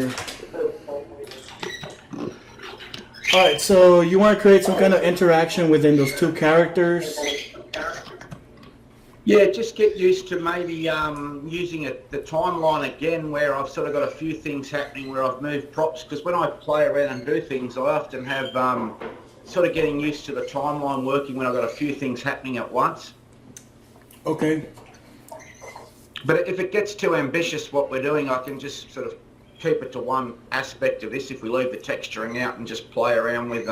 character. All right, so you want to create some kind of interaction within those two characters. Yeah, just get used to maybe using the timeline again, where I've sort of got a few things happening where I've moved props, because when I play around and do things, I often have sort of getting used to the timeline working when I've got a few things happening at once. Okay. But if it gets too ambitious what we're doing, I can just sort of keep it to one aspect of this if we leave the texturing out and just play around with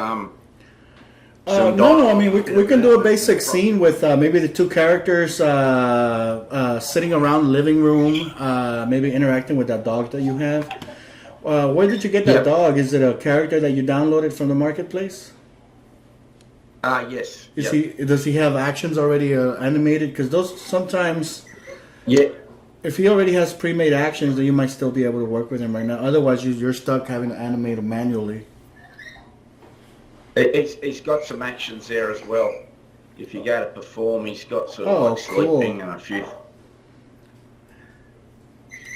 no, I mean, we can do a basic scene with maybe the two characters sitting around the living room, maybe interacting with that dog that you have. Where did you get that dog? Is it a character that you downloaded from the marketplace? Yes. Does he have actions already animated? Because those sometimes... Yeah. If he already has pre-made actions, then you might still be able to work with him right now. Otherwise, you're stuck having to animate him manually. He's got some actions there as well. If you go to perform, he's got sort of like sleeping and a few.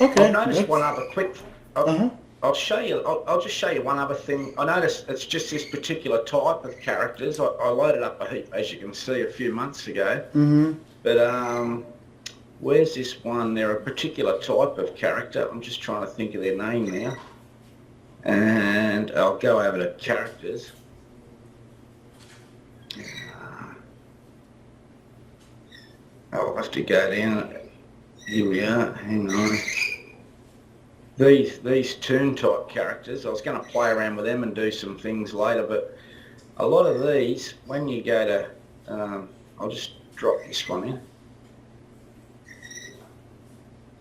Okay. I've noticed one other quick. I'll show you. I'll just show you one other thing. I noticed it's just this particular type of characters. I loaded up a heap, as you can see, a few months ago. Mm-hmm. But where's this one? They're a particular type of character. I'm just trying to think of their name now. And I'll go over to characters. I'll have to go down. Here we are. Hang on. These toon type characters, I was going to play around with them and do some things later, but a lot of these, when you go to, I'll just drop this one in.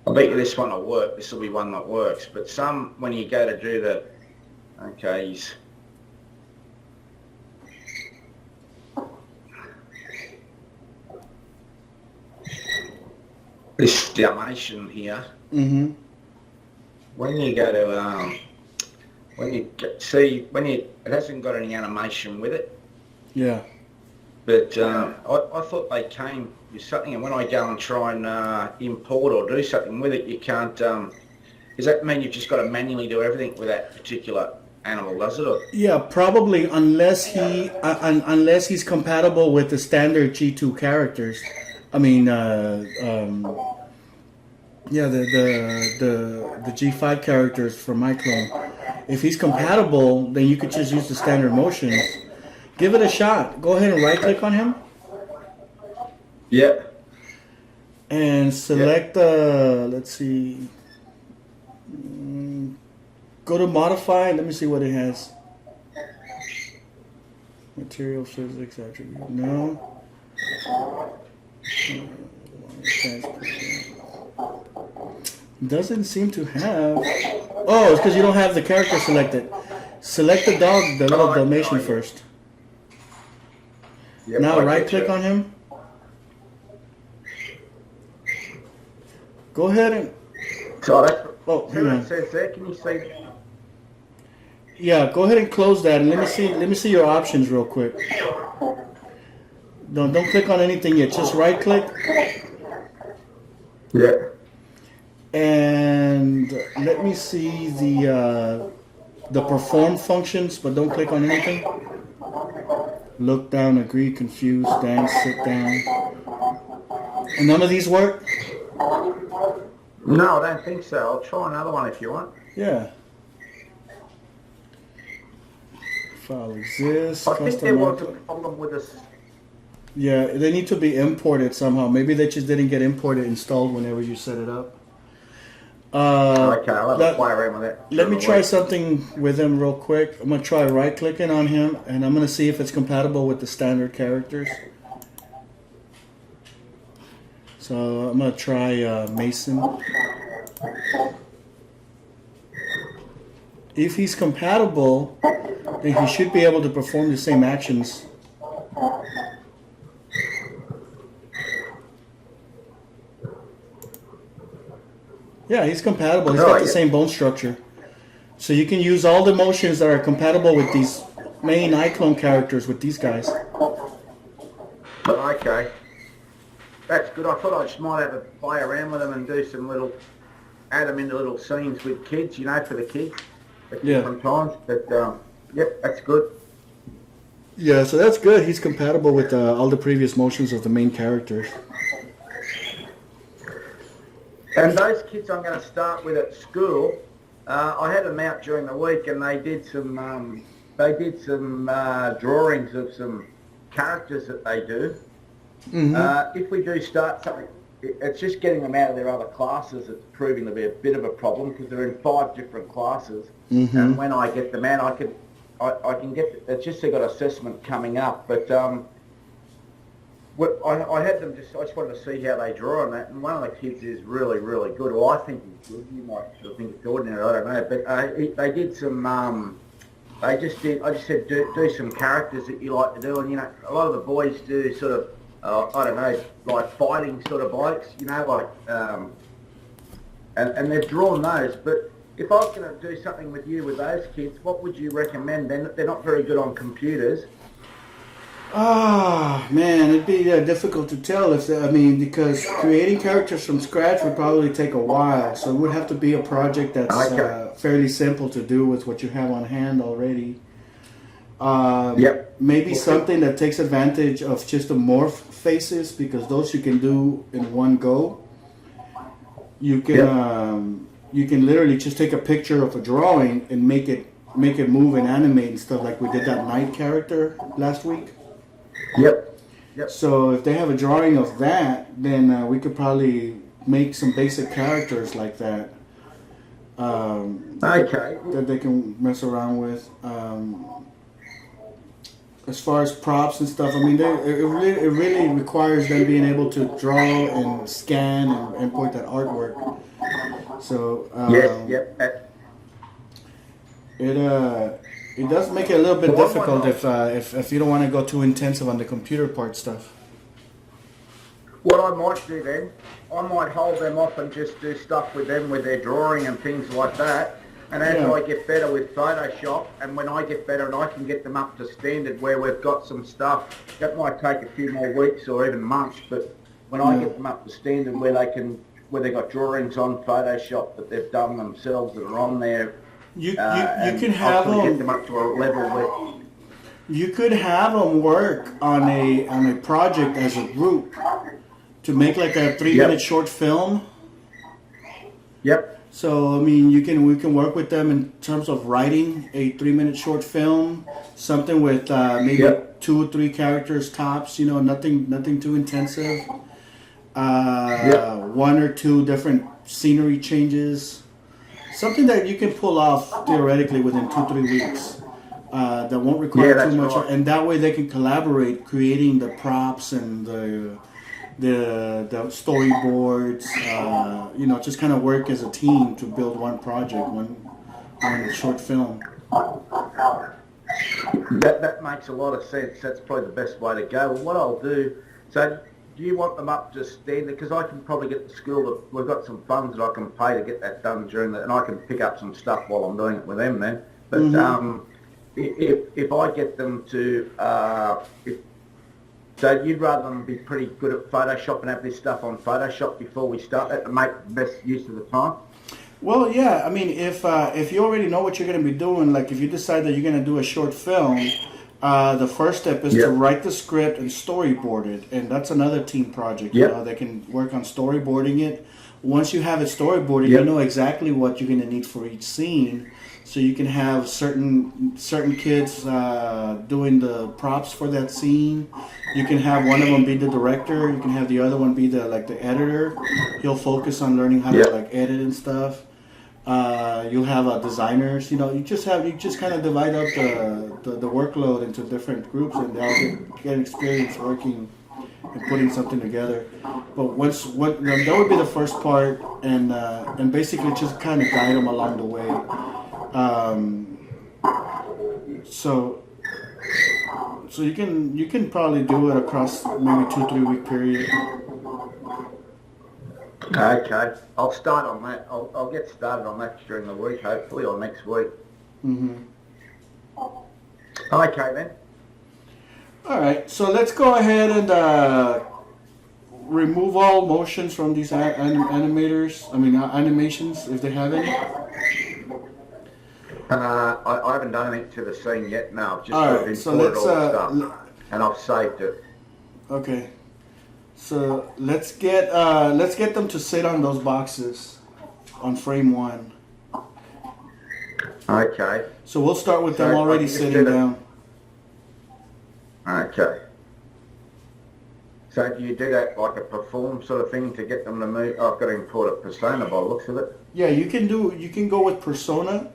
I bet you this one will work. This will be one that works. But some, when you go to do the, okay, he's, this Dalmatian here. Mm-hmm. When you go to, it hasn't got any animation with it. Yeah. But I thought they came with something, and when I go and try and import or do something with it, you can't. Does that mean you've just got to manually do everything with that particular animal, does it? Or? Yeah, probably, unless he's compatible with the standard G2 characters. I mean, yeah, the G5 characters from iClone. If he's compatible, then you could just use the standard motions. Give it a shot. Go ahead and right-click on him. Yeah. And select, let's see, go to modify. Let me see what it has. Material physics attribute. No. Doesn't seem to have. Oh, it's because you don't have the character selected. Select the dog, the little Dalmatian first. Yep, now right-click on him. Go ahead and. Oh, hang on. Says there. Can you see? Yeah, go ahead and close that, and let me see your options real quick. Don't click on anything yet. Just right-click. Yeah. And let me see the perform functions, but don't click on anything. Look down, agree, confuse, dance, sit down. And none of these work? No, I don't think so. I'll try another one if you want. Yeah. File exists. I think there was a problem with this. Yeah, they need to be imported somehow. Maybe they just didn't get imported installed whenever you set it up. Okay, I'll have to play around with that. Let me try something with him real quick. I'm going to try right-clicking on him, and I'm going to see if it's compatible with the standard characters. So I'm going to try Mason. If he's compatible, then he should be able to perform the same actions. Yeah, he's compatible. He's got the same bone structure. So you can use all the motions that are compatible with these main iClone characters with these guys. Okay. That's good. I thought I just might have a play around with them and do some little add them into little scenes with kids, you know, for the kids at Yeah. different times. But yep, that's good. Yeah, so that's good. He's compatible with all the previous motions of the main characters. And those kids I'm going to start with at school, I had them out during the week, and they did some drawings of some characters that they do. Mm-hmm. If we do start something, it's just getting them out of their other classes that's proving to be a bit of a problem because they're in 5 different classes. Mm-hmm. And when I get them out, I can get. It's just they've got assessment coming up, but I had them I just wanted to see how they draw on that, and one of the kids is really, really good. Well, I think he's good. You might sort of think it's ordinary. I don't know, but they did some. I just said do some characters that you like to do, and you know, a lot of the boys do sort of. I don't know, like fighting sort of blokes, you know, like, and they've drawn those. But if I was going to do something with you with those kids, what would you recommend? They're not very good on computers. Ah, man, it'd be difficult to tell because creating characters from scratch would probably take a while. So it would have to be a project that's fairly simple to do with what you have on hand already. Yep. Maybe something that takes advantage of just the morph faces, because those you can do in one go. You can you can literally just take a picture of a drawing and make it move and animate and stuff, like we did that knight character last week. Yep. So if they have a drawing of that, then we could probably make some basic characters like that. That they can mess around with. As far as props and stuff, I mean, it really requires them being able to draw and scan and import that artwork. So it does make it a little bit difficult if you don't want to go too intensive on the computer part stuff. What I might do then, I might hold them off and just do stuff with them with their drawing and things like that. And as I get better with Photoshop, and when I get better and I can get them up to standard where we've got some stuff, that might take a few more weeks or even months, but when I get them up to standard where they've got drawings on Photoshop that they've done themselves that are on there, you can have them get them up to a level where you could have them work on a project as a group to make like a 3-minute short film. Yep. So I mean, we can work with them in terms of writing a 3-minute short film, something with maybe 2 or 3 characters tops. You know, nothing too intensive. 1 or 2 different scenery changes, something that you can pull off theoretically within 2-3 weeks. That won't require too much, and that way they can collaborate, creating the props and the storyboards, you know, just kind of work as a team to build one project, one short film. That makes a lot of sense. That's probably the best way to go. Well, what I'll do, so do you want them up to standard? Because I can probably get the school, we've got some funds that I can pay to get that done and I can pick up some stuff while I'm doing it with them then. But if I get them to, so you'd rather them be pretty good at Photoshop and have this stuff on Photoshop before we start that to make the best use of the time? Well, yeah. I mean, if you already know what you're going to be doing, like if you decide that you're going to do a short film, the first step is to write the script and storyboard it, and that's another team project. You know, they can work on storyboarding it. Once you have it storyboarded, you know exactly what you're going to need for each scene. So you can have certain kids doing the props for that scene. You can have one of them be the director. You can have the other one be the editor. He'll focus on learning how to edit and stuff. You'll have designers. You know, you just kind of divide up the workload into different groups, and they'll get experience working and putting something together. But that would be the first part, and basically just kind of guide them along the way. So you can probably do it across maybe 2-3 week period. Okay, I'll start on that. I'll get started on that during the week, hopefully, or next week. Okay then. All right, so let's go ahead and remove all motions from these animators? I mean, animations, if they have any. I haven't done anything to the scene yet. No, I've just All sort of right, so imported let's. all the stuff, and I've saved it. Okay. So let's get them to sit on those boxes on frame 1. Okay. So we'll start with them So already I just sitting did it. down. Okay. So do you do that like a perform sort of thing to get them to move? Oh, I've got to import a persona by the looks of it. Yeah, you can go with persona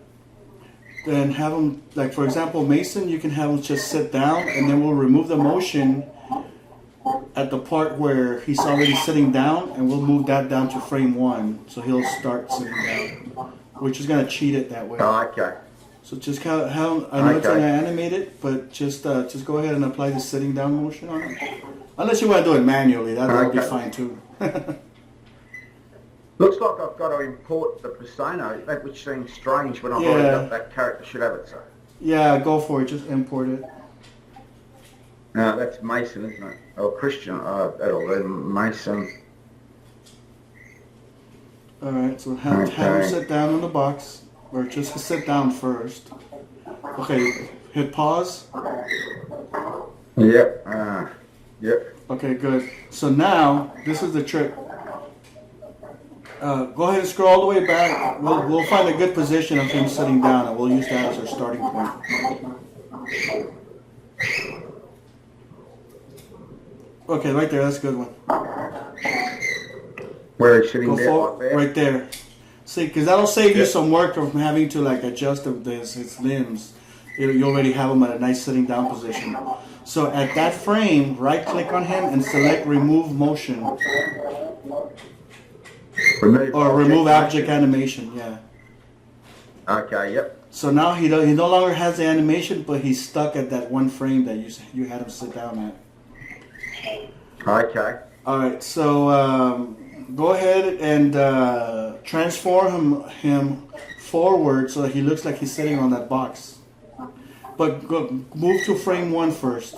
and have them, like for example, Mason, you can have him just sit down and then we'll remove the motion at the part where he's already sitting down and we'll move that down to frame 1 so he'll start sitting down. We're just going to cheat it that way. Oh, okay. So just have I know it's Okay. going to animate it, but just go ahead and apply the sitting down motion on it. Unless you want to do it manually, that'll be Okay. fine too. Looks like I've got to import the persona, that which seems strange when I've Yeah. already got that character should have it. So. Yeah, go for it. Just import it. No, that's Mason, isn't it? Oh, Christian. Oh, that'll be Mason. All right, so have him sit down on the box, or just sit down first. Okay, hit pause. Yep. Yep. Okay, good. So now this is the trick. Go ahead and scroll all the way back. We'll find a good position of him sitting down, and we'll use that as our starting point. Okay, right there. That's a good one. Where he's sitting Go there, forward, like there. right there. See, because that'll save you Yep. some work from having to like adjust his limbs. You already have him at a nice sitting down position. So at that frame, right click on him and select remove motion remove object animation. Yeah. Okay, yep. So now he no longer has the animation, but he's stuck at that one frame that you had him sit down at. Okay. All right, so go ahead and transform him forward so that he looks like he's sitting on that box. But move to frame 1 first.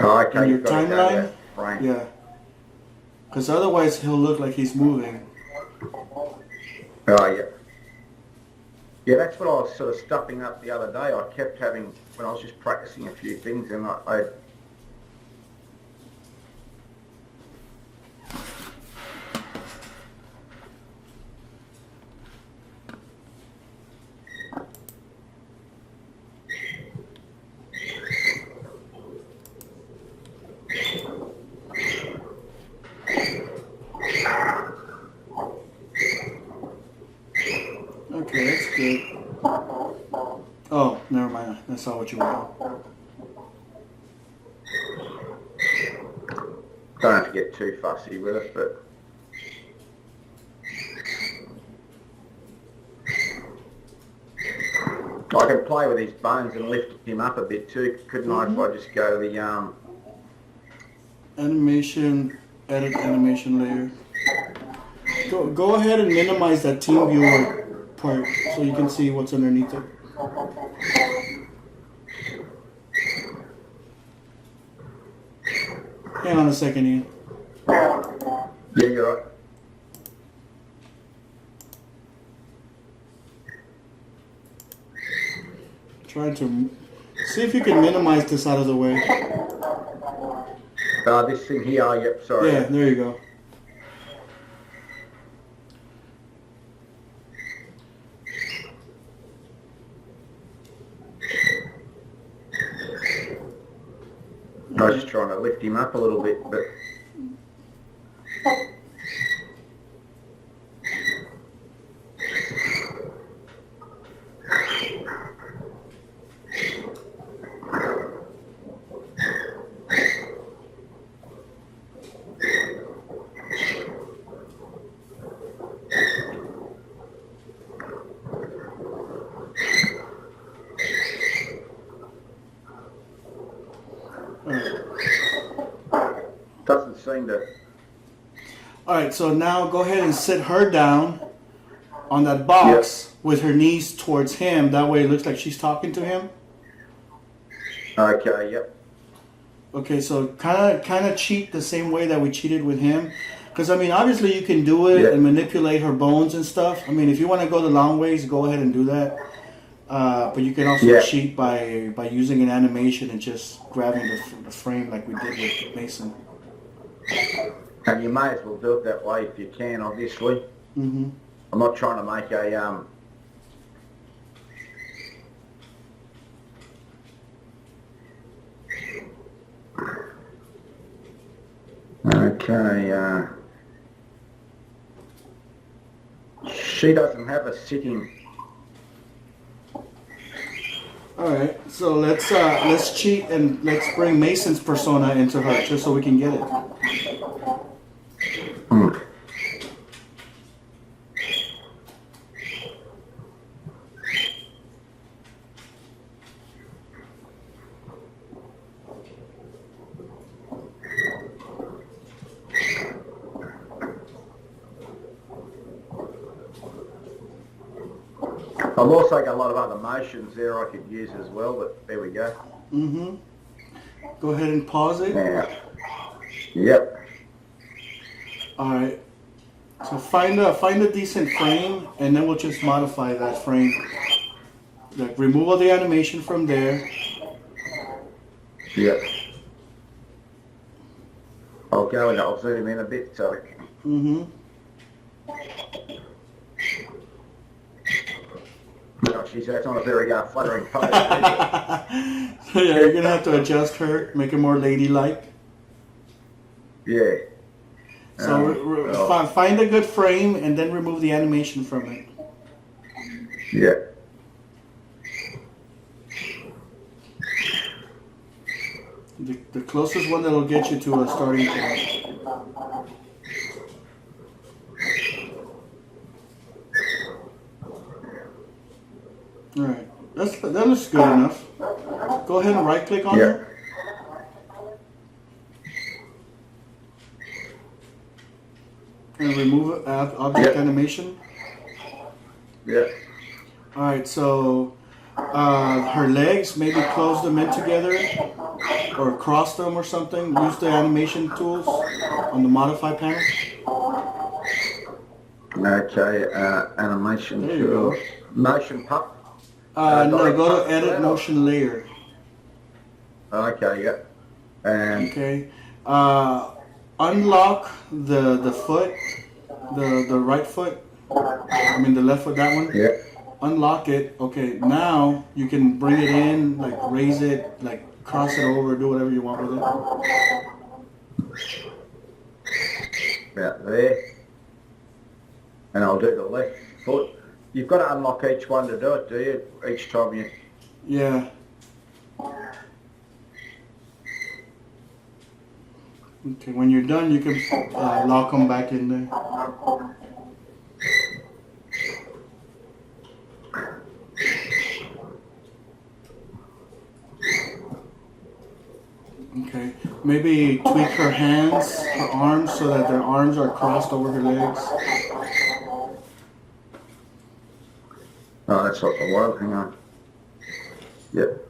Okay. In your you've got to go timeline? that frame. Yeah. Because otherwise he'll look like he's moving. Oh, yeah. Yeah, that's what I was sort of stuffing up the other day. I kept having, when I was just practicing a few things, and I Okay, that's good. Oh, never mind. That's not what you want. don't have to get too fussy with it, but I can play with his bones and lift him up a bit too, couldn't I, if I just go to the Animation, edit animation layer. Go ahead and minimize that team viewer part so you can see what's underneath it. Hang on a second, Ian. Yeah, you're right. Try to see if you can minimize this out of the way. This thing here, yep, sorry. Yeah, there you go. I was just trying to lift him up a little bit, but doesn't seem to. Alright, so now go ahead and sit her down on that box with her knees towards him. That way it looks like she's talking to him. Okay, yep. Okay, so kind of cheat the same way that we cheated with him. Because, I mean, obviously you can do it and manipulate her bones and stuff. I mean, if you want to go the long ways, go ahead and do that. But you can also cheat by using an animation and just grabbing the frame like we did with Mason. And you may as well do it that way if you can, obviously. Mm-hmm. I'm not trying to make a Okay, she doesn't have a sitting. All right, so let's cheat and let's bring Mason's persona into her just so we can get it. Mm. I've also got a lot of other motions there I could use as well, but there we go. Mm-hmm. Go ahead and pause it. Yeah. Yep. All right. So find a decent frame, and then we'll just modify that frame. Like remove all the animation from there. Yep. I'll go and I'll zoom in a bit, so. Mm-hmm. Oh, geez, that's not a very flattering pose. So yeah, you're gonna have to adjust her, make her more ladylike. Yeah. So find a good frame and then remove the animation from it. Yeah. The closest one that'll get you to a starting point. All right, that looks good enough. Go ahead and right click on her. And remove object animation. Yeah. All right, so her legs, maybe close them in together or cross them or something. Use the animation tools on the modify panel. Okay, animation. There you go. Motion pup. No, go to edit motion layer. Okay, yeah. And Okay. Unlock the foot, the right foot. I mean the left foot, that one. yeah. Unlock it. Okay, now you can bring it in, like raise it, like cross it over, do whatever you want with it. About there. And I'll do the left foot. You've got to unlock each one to do it, do you? Each time you... Yeah. Okay, when you're done, you can lock them back in there. Okay, maybe tweak her hands, her arms, so that their arms are crossed over her legs. Oh, that's not the one. Hang on. Yep.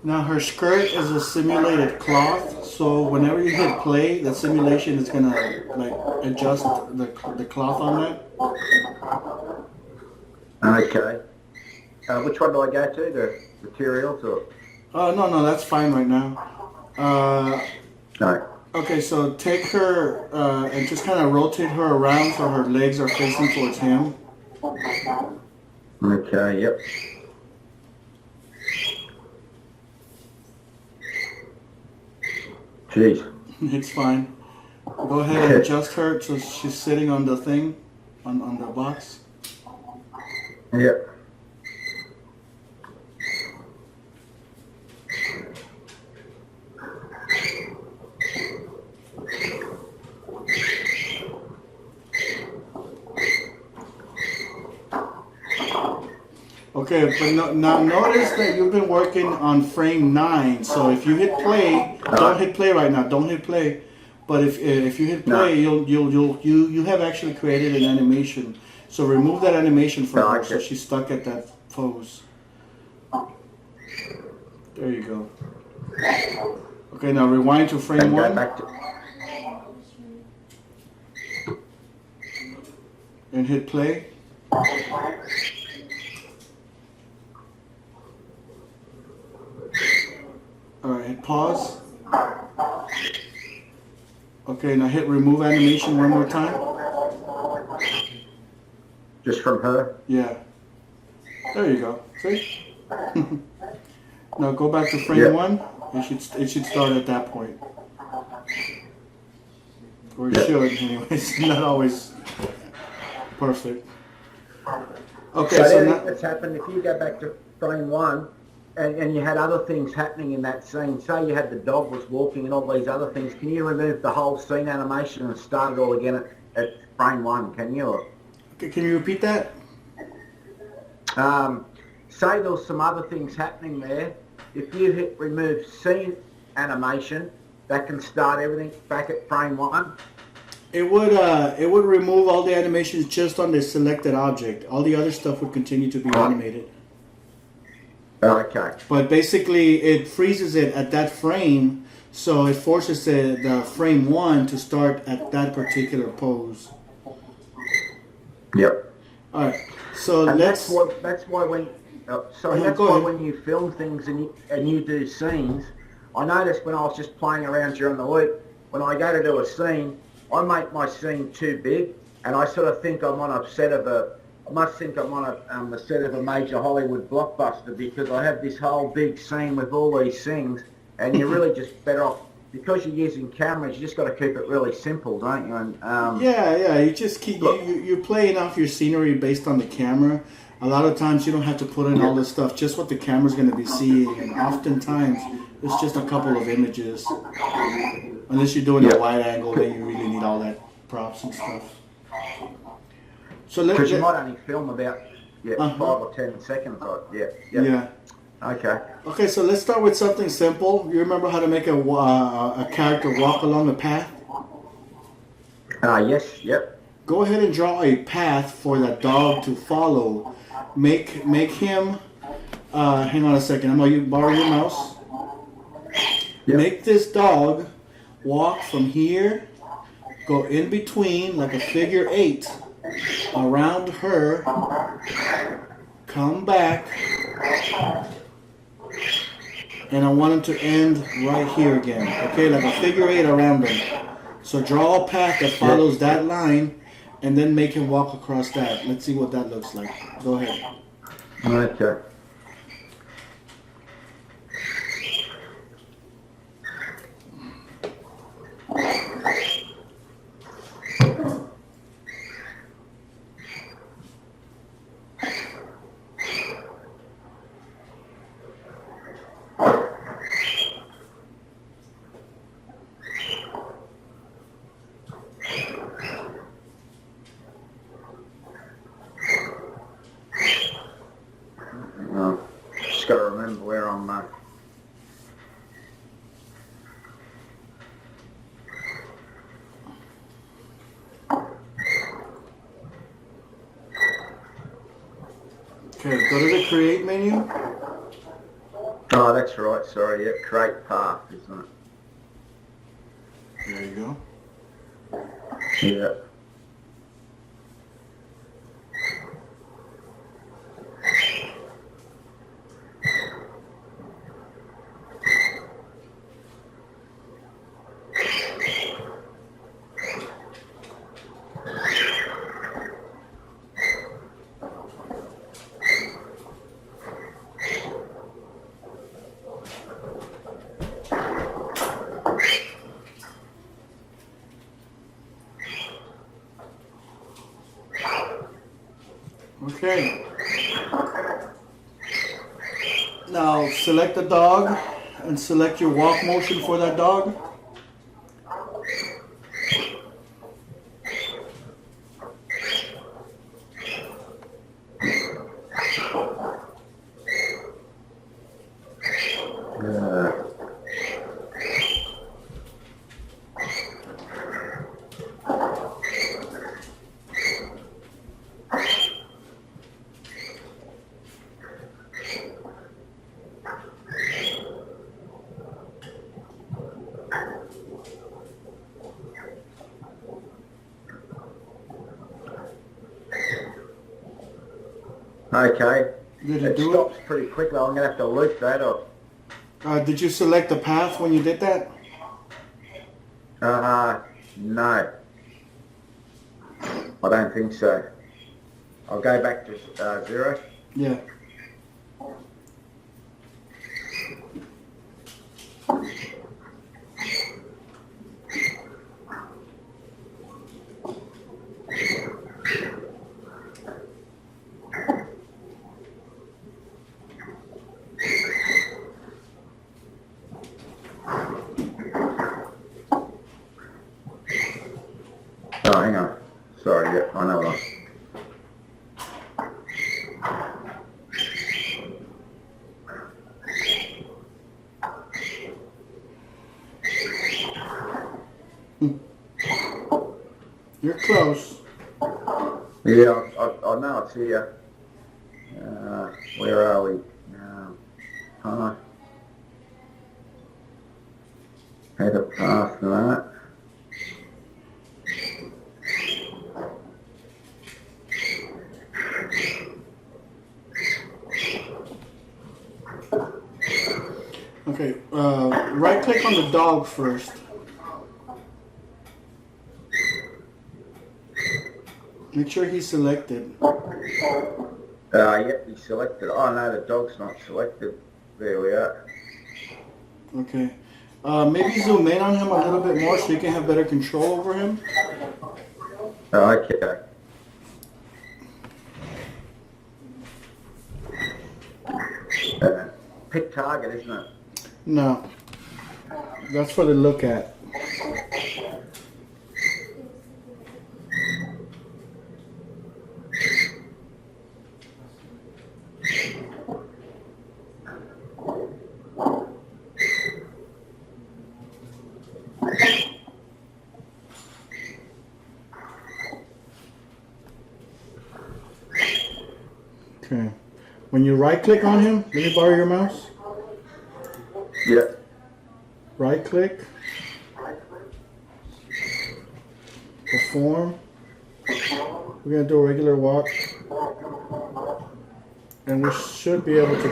Now her skirt is a simulated cloth, so whenever you hit play, the simulation is gonna like adjust the cloth on that. Okay. Which one do I go to? The materials or? No, that's fine right now. No. Okay, so take her and just kind of rotate her around so her legs are facing towards him. Okay, yep. Jeez. It's fine. Go ahead and adjust her so she's sitting on the thing, on the box. Yep. Okay, but now notice that you've been working on frame 9. So if you hit play, don't hit play right now. Don't hit play. But if you hit play, you have actually created an animation. So remove that animation from her, so she's stuck at that pose. There you go. Okay, now rewind to frame 1. And hit play. Alright, hit pause. Okay, now hit remove animation one more time. Just from her? Yeah. There you go. See? Now go back to frame 1. It should start at that point. Or it should, anyways. It's not always perfect. Okay, so now what's happened, if you go back to frame 1 and you had other things happening in that scene, say you had the dog was walking and all these other things, can you remove the whole scene animation and start it all again at frame 1, can you? Okay, can you repeat that? Say there was some other things happening there. If you hit remove scene animation, that can start everything back at frame 1. It would remove all the animations just on the selected object. All the other stuff would continue to be animated. Okay. But basically, it freezes it at that frame, so it forces the frame 1 to start at that particular pose. Yep. All right. So and let's. That's why when when you film things and you do scenes, I noticed when I was just playing around during the week, when I go to do a scene, I make my scene too big, and I sort of think I'm on a set of the set of a major Hollywood blockbuster, because I have this whole big scene with all these things, and you're really just better off, because you're using cameras, you just got to keep it really simple, don't you? And yeah, you just keep you're playing off your scenery based on the camera. A lot of times you don't have to put in all this stuff, just what the camera's going to be seeing, and oftentimes it's just a couple of images. Unless you're doing a wide angle, then you really need all that props and stuff. So because you might only film about 5 or 10 seconds. Yeah. Okay, so let's start with something simple. You remember how to make a character walk along a path? Yes. Yep. Go ahead and draw a path for that dog to follow. Make him. Hang on a second. I'm gonna borrow your mouse. Yep. Make this dog walk from here, go in between like a figure 8, around her, come back, and I want him to end right here again. Okay, like a figure 8 around him. So draw a path that follows that line, and then make him walk across that. Let's see what that looks like. Go ahead. Okay. Just got to remember where I'm Okay, go to the create menu. Oh, that's right. Sorry. Yeah, create path, isn't it? There you go. Yeah. Okay. Now select the dog and select your walk motion for that dog. Okay. Did It it do stops pretty quickly. I'm going to have to loop that off. Did you select the path when you did that? No. I don't think so. I'll go back to 0. Yeah. Oh, hang on. Sorry, yeah, I know what You're close. Yeah, I know it's here. Where are we? Head up past that. Okay, right click on the dog first. Make sure he's selected. Yep, we selected. Oh no, the dog's not selected. There we are. Okay. Maybe zoom in on him a little bit more so you can have better control over him. Okay. Pick target, isn't it? No. That's for the look at. Okay. When you right click on him, let me borrow your mouse. Yeah. Right click. Perform. We're going to do a regular walk. And we should be able to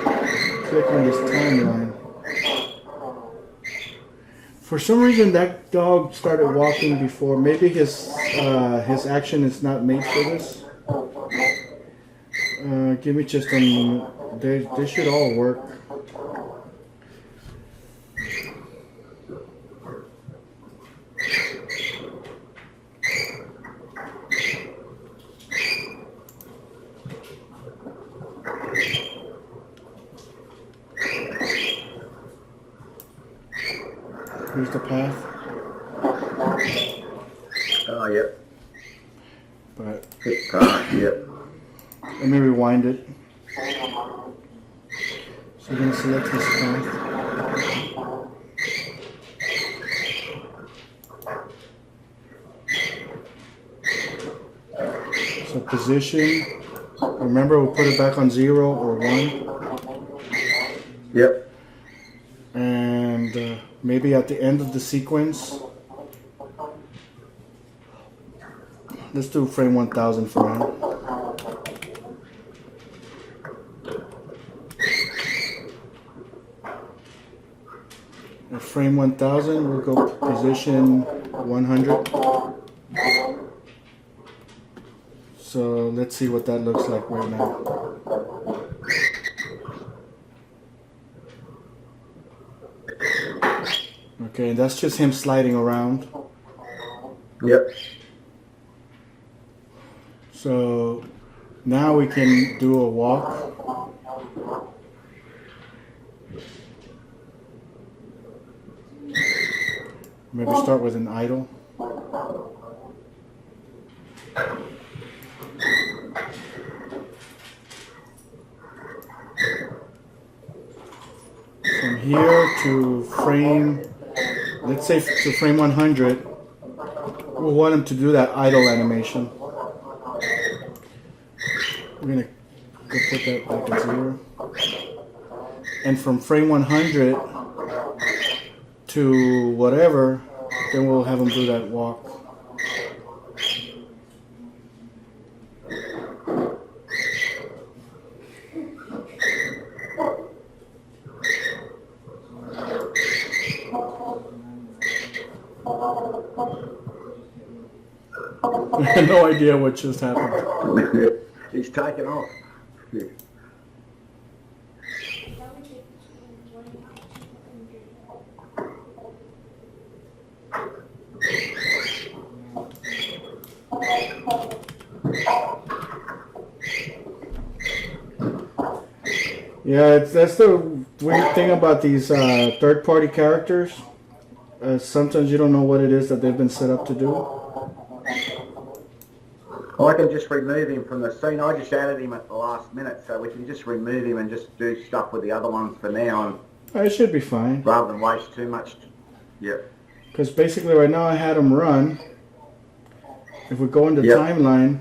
click on this timeline. For some reason that dog started walking before. Maybe his action is not made for this. Give me just a moment. They should all work. Here's the path. Oh, yep. But Pick target, yep. let me rewind it. So we're going to select this path. So position. Remember, we'll put it back on 0 or 1. Yep. And maybe at the end of the sequence, let's do frame 1000 for now. At frame 1000, we'll go position 100. So let's see what that looks like right now. Okay, that's just him sliding around. Yep. So now we can do a walk. Maybe start with an idle. From here to frame, let's say to frame 100, we'll want him to do that idle animation. We're gonna go put that back at 0. And from frame 100 to whatever, then we'll have him do that walk. I had no idea what just happened. He's taken off. Yeah. Yeah, that's the weird thing about these third-party characters. Sometimes you don't know what it is that they've been set up to do. I can just remove him from the scene. I just added him at the last minute, so we can just remove him and just do stuff with the other ones for now, and It should be fine. rather than waste too much. Yep. Because basically right now I had him run. If we go into Yep. timeline,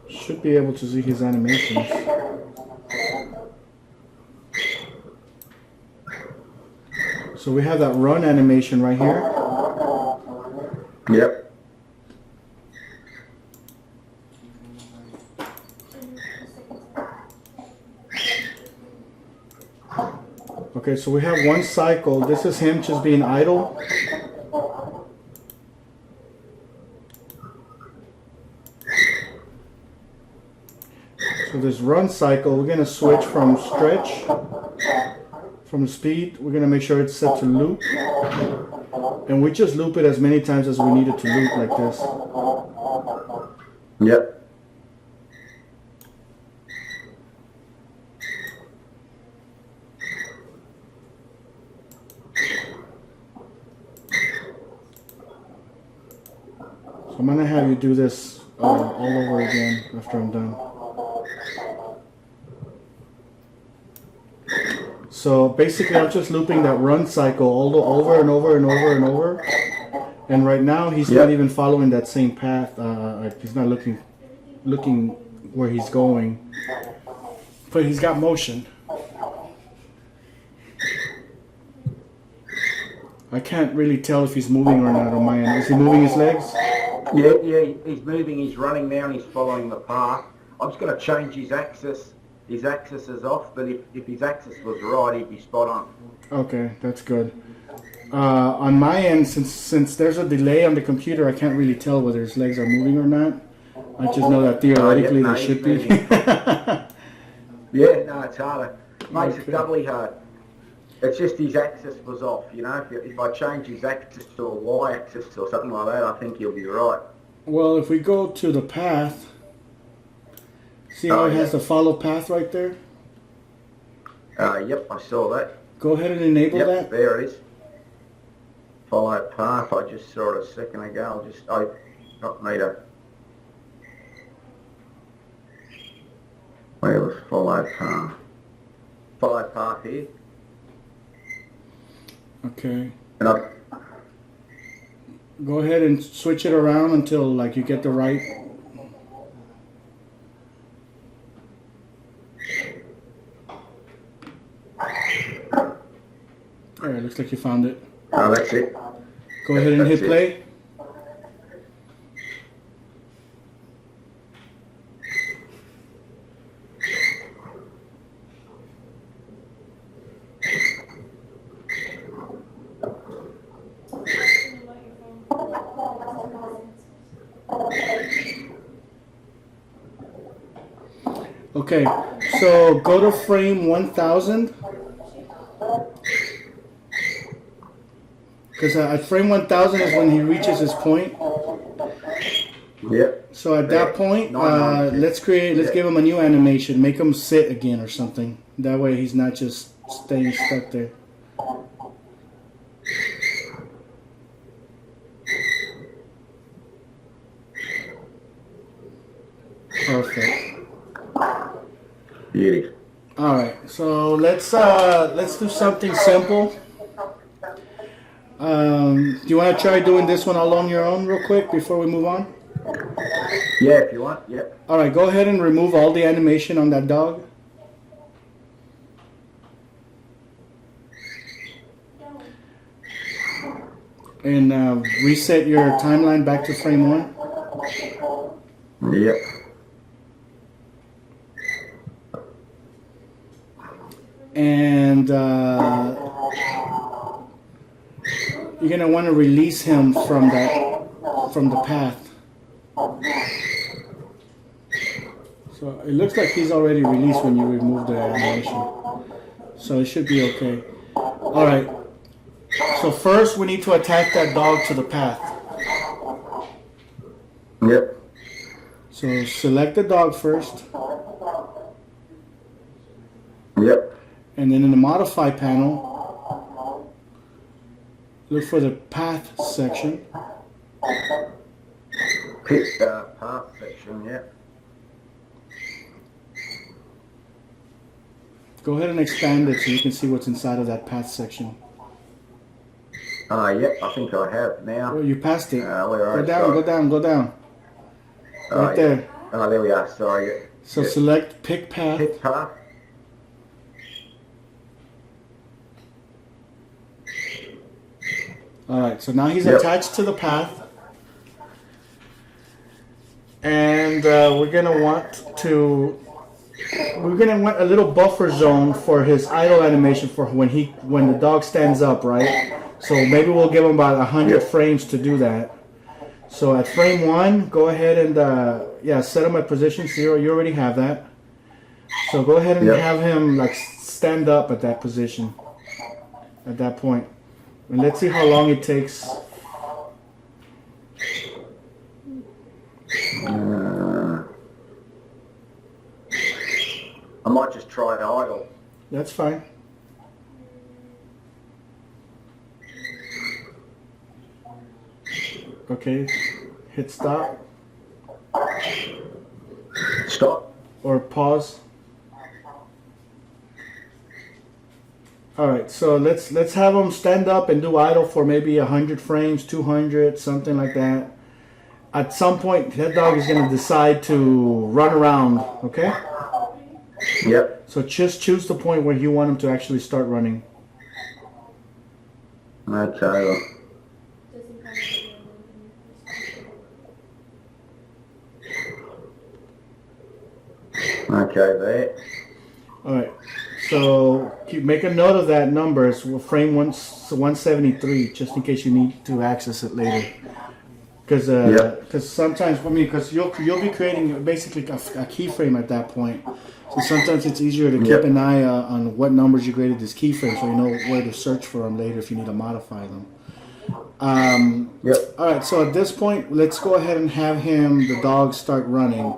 should be able to see his animations. So we have that run animation right here. Yep. Okay, so we have one cycle. This is him just being idle. So this run cycle, we're gonna switch from stretch, from speed. We're gonna make sure it's set to loop. And we just loop it as many times as we need it to loop like this. Yep. So I'm gonna have you do this all over again after I'm done. So basically I'm just looping that run cycle over and over and over and over. And right now he's not even following that same path. He's not looking where he's going. But he's got motion. I can't really tell if he's moving or not on my end. Is he moving his legs? Yeah, he's moving, he's running now, and he's following the path. I'm just going to change his axis. His axis is off, but if his axis was right, he'd be spot on. Okay, that's good. On my end, since there's a delay on the computer, I can't really tell whether his legs are moving or not. I just know that theoretically they should be. Yeah, no, it's harder. Makes it doubly hard. It's just his axis was off, you know. If I change his axis to a y-axis or something like that, I think he'll be right. Well, if we go to the path, see how it has the follow path right there? Yep, I saw that. Go ahead and enable Yep, that. there it is. Follow path, I just saw it a second ago. I not need a... Where was follow path? Follow path here. Okay. And I... Go ahead and switch it around until like you get the right. Alright, looks like you found it. Oh, that's it. Go ahead and hit play. Okay, so go to frame 1000. Because at frame 1000 is when he reaches his point. Yep. So at that point, let's give him a new animation. Make him sit again or something. That way he's not just staying stuck there. Perfect. Beauty. All right, so let's do something simple. Do you want to try doing this one all on your own real quick before we move on? Yeah, if you want. Yep. All right, go ahead and remove all the animation on that dog. And reset your timeline back to frame 1. Yep. And you're gonna want to release him from the path. So it looks like he's already released when you remove the animation. So it should be okay. All right. So first we need to attach that dog to the path. Yep. So select the dog first. Yep. And then in the modify panel, look for the path section. Pick path section, yep. Go ahead and expand it so you can see what's inside of that path section. Yep, I think I have now. Oh, you passed it. Where are Go down, go down, go down. Right there. Oh, there we are, sorry. So select pick path. Pick path. Alright, so now he's attached to the path. And we're gonna want a little buffer zone for his idle animation for when the dog stands up, right? So maybe we'll give him about 100 frames to do that. So at frame 1, go ahead and set him at position 0. You already have that. So go ahead and have him like stand up at that position at that point. And let's see how long it takes. I might just try idle. That's fine. Okay, hit stop. Stop. Or pause. Alright, so let's have them stand up and do idle for maybe 100 frames, 200, something like that. At some point, that dog is going to decide to run around, okay? Yep. So just choose the point where you want him to actually start running. Okay. Okay, there. Alright, so make a note of that number. It's frame 173, just in case you need to access it later. Because sometimes, because you'll be creating basically a keyframe at that point. So sometimes it's easier to keep an eye on what numbers you created this keyframe, so you know where to search for them later if you need to modify them. All right, so at this point, let's go ahead and have the dog start running.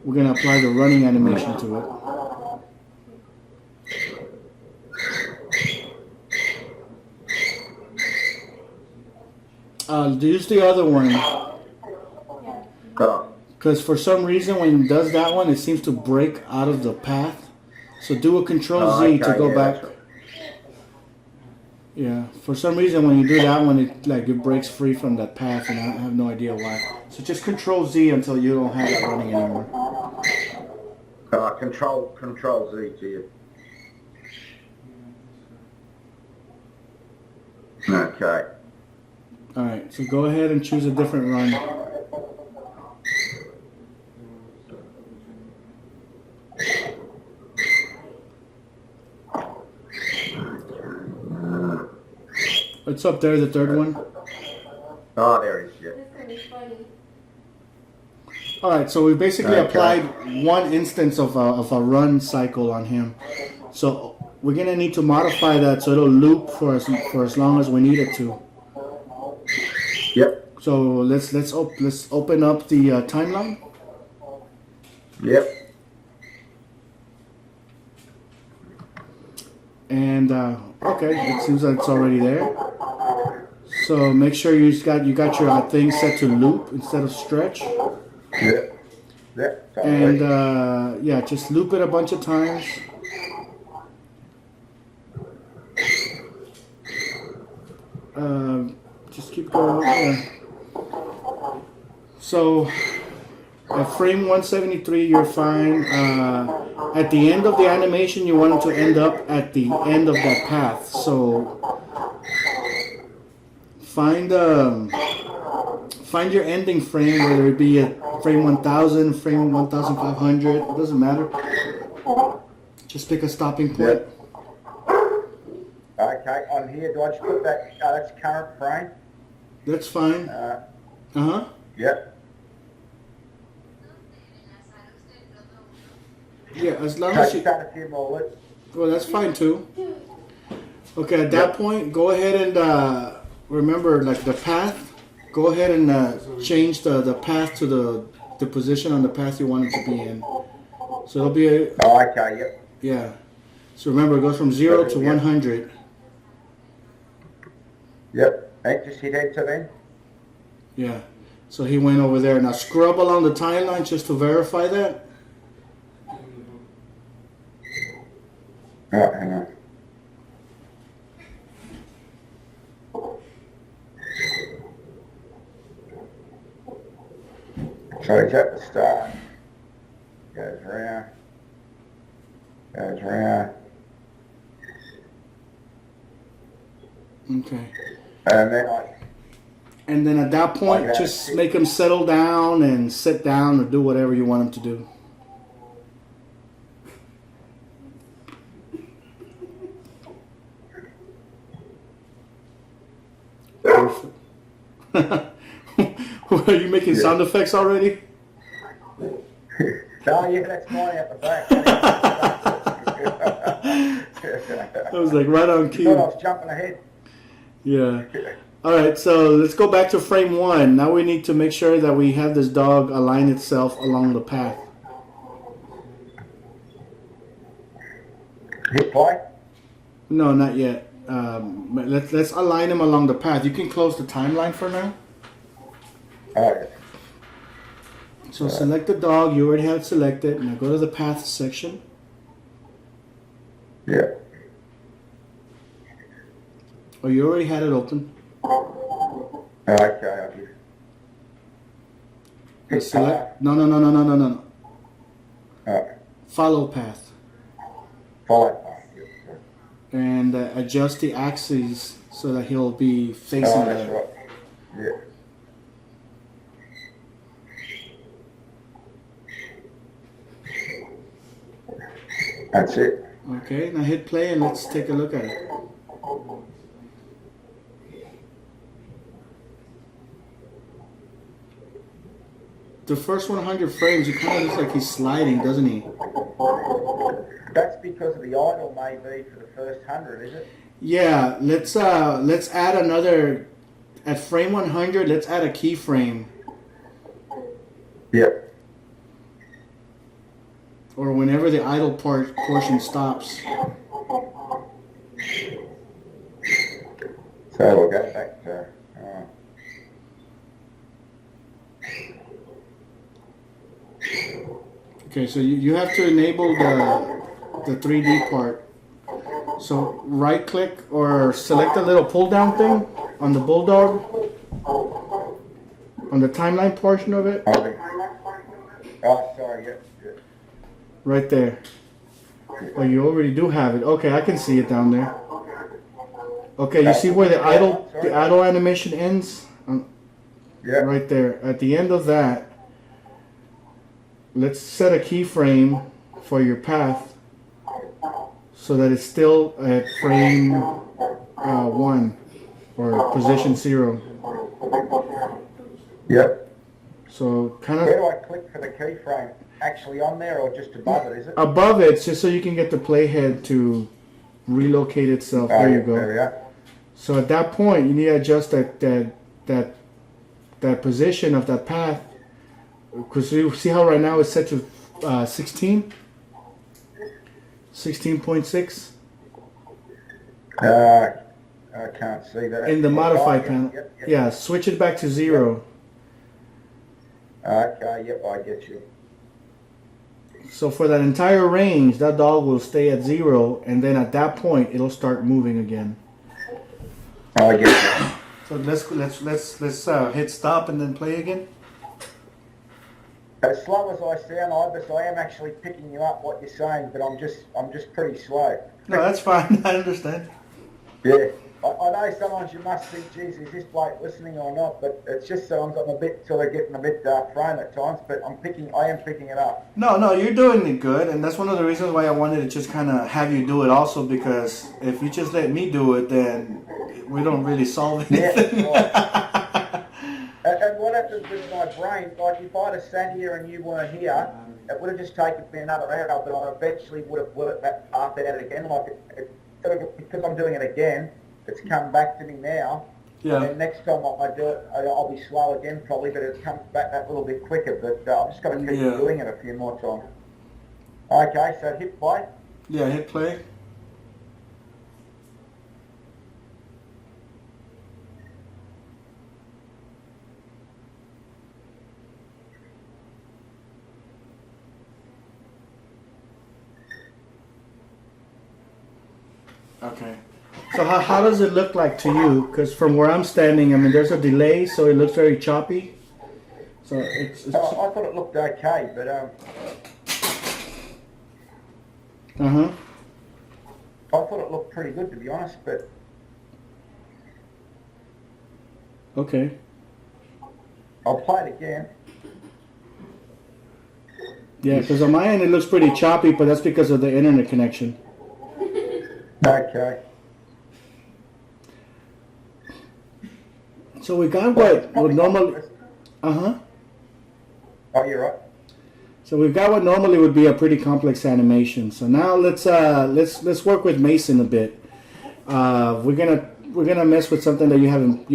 We're going to apply the running animation to it. Use the other one. Because for some reason, when it does that one, it seems to break out of the path. So do a Control Z to go back. Yeah, for some reason, when you do that one, it breaks free from that path, and I have no idea why. So just Control Z until you don't have it running anymore. Control Z to you. Okay. Alright, so go ahead and choose a different run. What's up there, the third one? Oh, there it is, yeah. All right, so we basically Okay. applied one instance of a run cycle on him. So we're gonna need to modify that so it'll loop for as long as we need it to. Yep. So let's open up the timeline. Yep. And okay, it seems like it's already there. So make sure you got your thing set to loop instead of stretch. Yep. Yep. And yeah, just loop it a bunch of times. Just keep going. Yeah. So at frame 173, you're fine. At the end of the animation, you want it to end up at the end of that path. So find your ending frame, whether it be at frame 1000, frame 1500, it doesn't matter. Just pick a stopping point. Yep. Okay, on here, do I just put that, that's current frame? That's fine. Uh-huh. Yep. Yeah, as long as you... Start a few more loops. Well, that's fine too. Okay, at that point, go ahead and remember, like the path, go ahead and change the path to the position on the path you want it to be in. So it'll be a... Oh, okay, yep. Yeah. So remember, it goes from 0 to 100. Yep. Hey, just hit enter then. Yeah. So he went over there. Now scrub along the timeline just to verify that. Oh, hang on. So he's at the start. Goes round. Goes round. Okay. And then at that point, just make him settle down and sit down or do whatever you want him to do. Perfect. Are you making sound effects already? Oh yeah, that's mine out the back. I was like right on I cue. thought I was jumping ahead. Yeah. All right, so let's go back to frame 1. Now we need to make sure that we have this dog align itself along the path. Hit play? No, not yet. Let's align him along the path. You can close the timeline for now. Alright. So select the dog. You already have it selected. Now go to the path section. Yeah. Oh, you already had it open. Okay, I'll do. Select. No. Follow path. Follow. And adjust the axes so that he'll be facing that's the... right. Yeah. That's it. Okay, now hit play and let's take a look at it. The first 100 frames, it kind of looks like he's sliding, doesn't he? That's because of the idle maybe for the first 100, is it? Yeah, let's add another at frame 100. Let's add a keyframe, Yep. or whenever the idle portion stops. So we'll go back to. Okay, so you have to enable the 3D part. So right click or select the little pull down thing on the bulldog, on the timeline portion of it. Oh, sorry, yep. Right there. Oh, you already do have it. Okay, I can see it down there. Okay, you see where the idle animation ends? Yeah. Right there. At the end of that, let's set a keyframe for your path so that it's still at frame 1 or position 0. Yep. So kind Where of do I click for the keyframe? Actually on there or just above it, is it? above it, just so you can get the playhead to relocate itself. There you There go. we are. So at that point, you need to adjust that position of that path, because you see how right now it's set to 16, 16.6 I can't see that. in the modify Yep, panel. yep. Yeah, switch it back to 0. Okay, yep, I get you. So for that entire range, that dog will stay at 0, and then at that point, it'll start moving again. I get you. So let's hit stop and then play again. As slow as I sound, Ibis, I am actually picking you up what you're saying, but I'm just pretty slow. No, that's fine. I understand. Yeah. I know sometimes you must think, geez, is this bloke listening or not? But it's just so I'm getting a bit thrown at times. But I am picking it up. No, you're doing it good, and that's one of the reasons why I wanted to just kind of have you do it also, because if you just let me do it, then we don't really solve anything. Yeah, right. And what happens with my brain, like if I'd have sat here and you weren't here, it would have just taken me another hour, but I eventually would have worked that path out again. Like it sort of, because I'm doing it again, it's come back to me now. Yeah. And next time I do it, I'll be slow again probably, but it comes back that little bit quicker. But I'm just going to keep doing it a few more times. Okay, so hit play. Yeah, hit play. Okay. So how does it look like to you? Because from where I'm standing, I mean, there's a delay, so it looks very choppy. So it's I thought it looked okay, but uh-huh. I thought it looked pretty good to be honest. But Okay. I'll play it again. Yeah, because on my end it looks pretty choppy, but that's because of the internet connection. Okay. So we got what normally. Uh-huh. Oh, you're right. So we've got what normally would be a pretty complex animation. So now let's work with Mason a bit. We're gonna mess with something that you haven't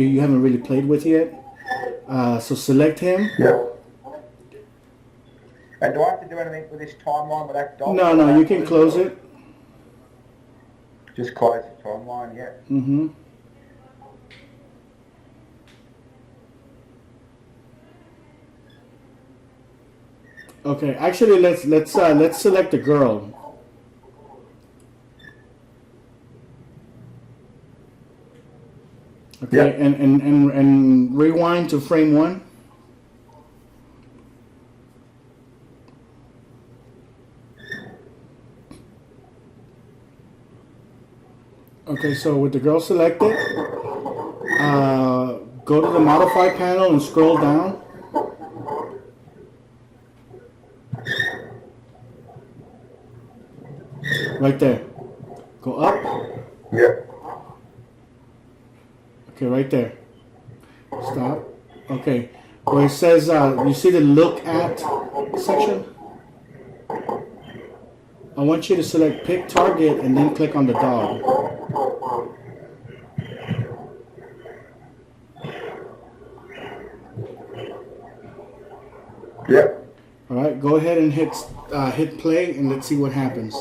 really played with yet. So select him. Yeah. And do I have to do anything with this timeline with that dog? No, you can close it. Just close the timeline, yeah. Mm-hmm. Okay, actually let's select the girl. Okay, Yeah. and rewind to frame 1. Okay, so with the girl selected, go to the modify panel and scroll down. Right there. Go up. Yeah. Okay, right there. Stop. Okay. Where it says, you see the look at section? I want you to select pick target and then click on the dog. Yeah. All right, go ahead and hit play and let's see what happens.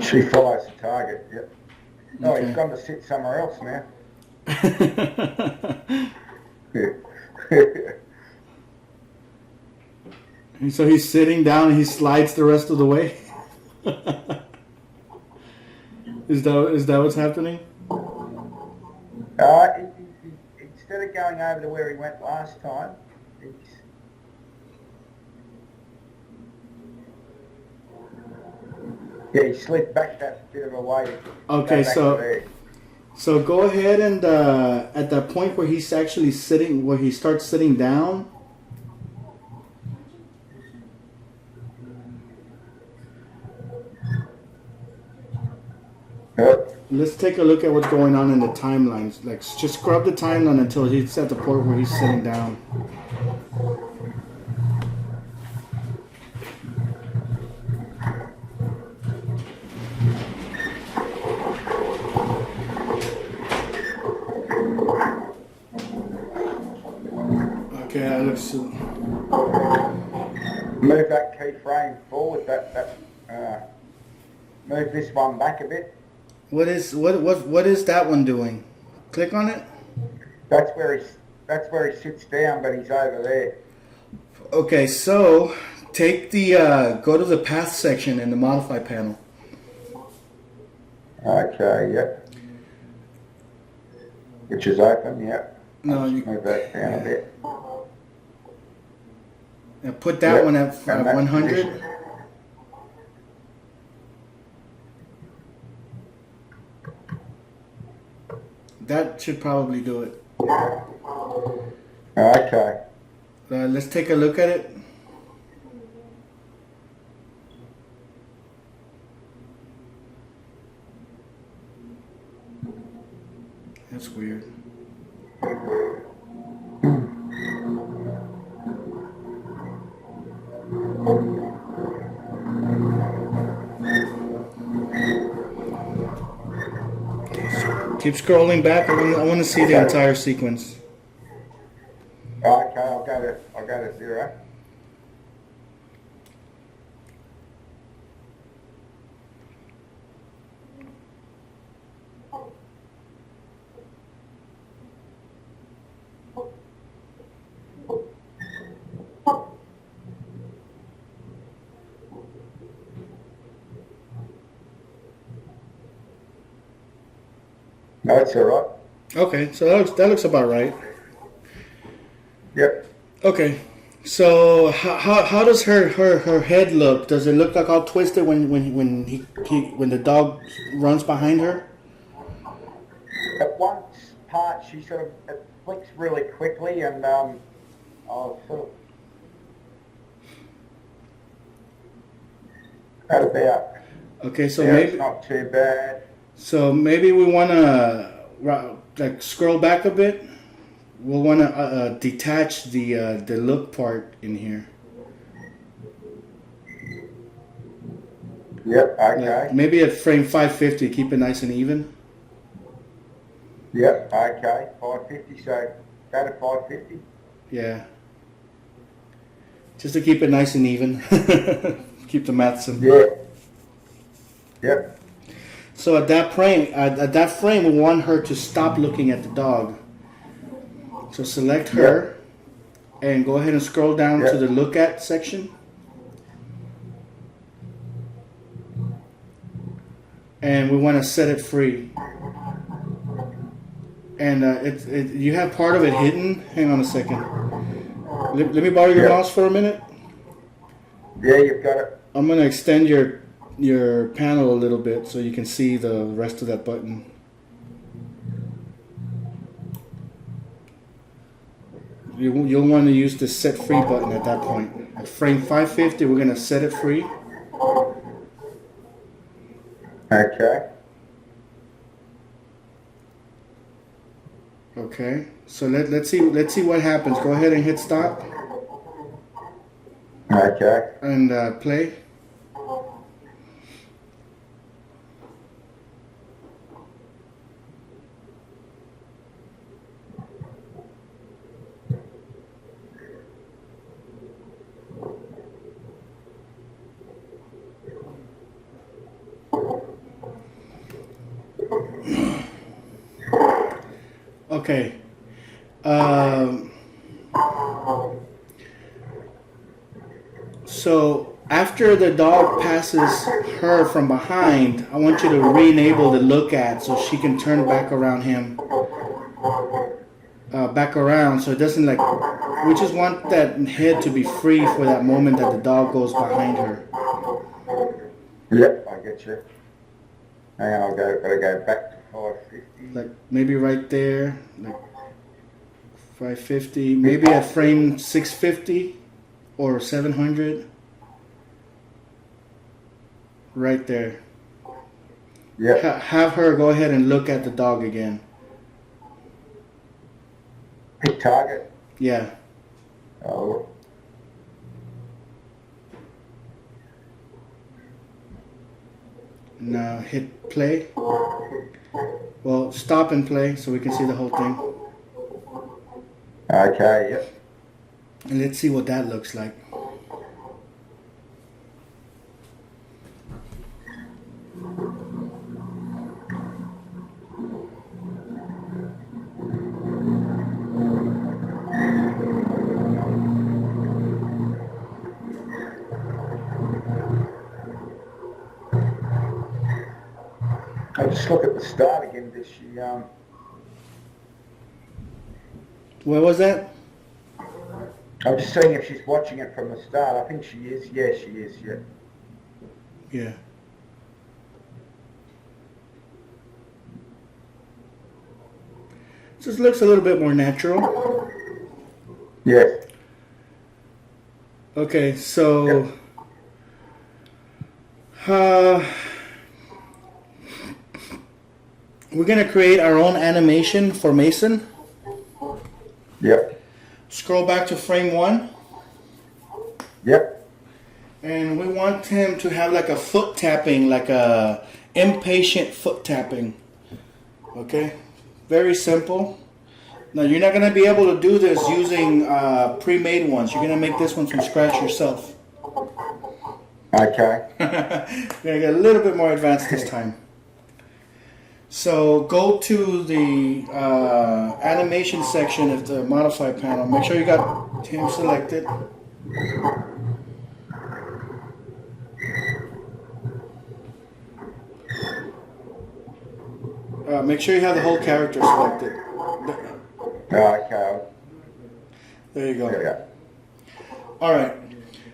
She follows the target, yep. Oh, Okay. he's gone to sit somewhere else now. And so he's sitting down and he slides the rest of the way. Is that what's happening? Instead of going over to where he went last time, he slid back that bit of a way. Okay, Go back so to there. So go ahead and at that point where he's actually sitting, where he starts sitting down, Yep. let's take a look at what's going on in the timelines. Like, just scrub the timeline until he's at the point where he's sitting down. Okay, that looks. Move that keyframe forward. Move this one back a bit. What is that one doing? Click on it. That's where he sits down, but he's over there. Okay, so take the go to the path section in the modify panel. Okay, yep. Which is open, yep. No, you Move that down a bit. put that Yep, one at and that 100. position. That should probably do it. Okay. Let's take a look at it. That's weird. Keep scrolling back. I want to see the entire sequence. Okay, I'll go to 0. That's all right. Okay, so that looks about right. Yep. Okay, so how does her head look? Does it look like all twisted when the dog runs behind her? At one part, she sort of it flicks really quickly, and I'll sort of that about. Okay, so Yeah, maybe it's not too bad. so maybe we want to like scroll back a bit. We'll want to detach the look part in here. Yep. Okay. Like maybe at frame 550, keep it nice and even. Yep. Okay. 550. So go to 550. Yeah. Just to keep it nice and even. Keep the math simple. Yeah. Yep. So at that frame, we want her to stop looking at the dog. So select her, and go ahead and scroll down to the look at section. And we want to set it free. And you have part of it hidden. Hang on a second. Let me borrow your mouse for a minute. Yeah, you've got it. I'm going to extend your panel a little bit so you can see the rest of that button. You'll want to use the set free button at that point. At frame 550, we're going to set it free. Okay. Okay. So let's see what happens. Go ahead and hit stop Okay. and play. Okay. So after the dog passes her from behind, I want you to re-enable the look at so she can turn back around him. Back around so it doesn't like, we just want that head to be free for that moment that the dog goes behind her. Yep, I get you. Hang on, gotta go back to 550. like maybe right there, like 550, maybe at frame 650 or 700, right there. Yeah. Have her go ahead and look at the dog again. Pick target. Yeah. Oh. Now hit play. Well, stop and play so we can see the whole thing. Okay, yep. And let's see what that looks like. I'll just look at the start again. Does she, What was that? I'm just seeing if she's watching it from the start. I think she is. Yeah, she is, yeah. Yeah. Just looks a little bit more natural. Yes. Okay, so we're gonna create our own animation for Mason. Yep. Scroll back to frame 1. Yep. And we want him to have like a foot tapping, like a impatient foot tapping. Okay? Very simple. Now you're not gonna be able to do this using pre-made ones. You're gonna make this one from scratch yourself. Okay. We're gonna get a little bit more advanced this time. So go to the animation section of the modify panel. Make sure you got him selected. Make sure you have the whole character selected. Okay. There you go. There we go. All right.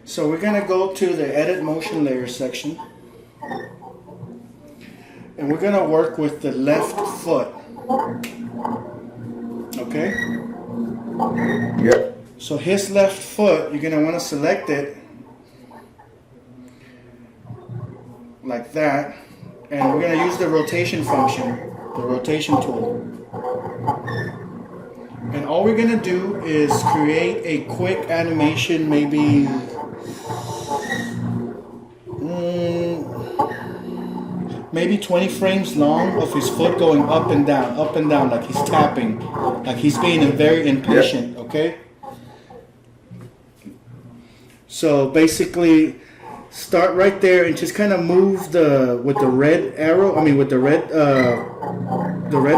So we're gonna go to the edit motion layer section. And we're gonna work with the left foot. Okay? Yep. So his left foot, you're gonna wanna select it like that. And we're gonna use the rotation function, the rotation tool. And all we're gonna do is create a quick animation, maybe maybe 20 frames long of his foot going up and down, like he's tapping, like he's being very impatient, okay? So basically, start right there and just kind of move with the red arrow, with the red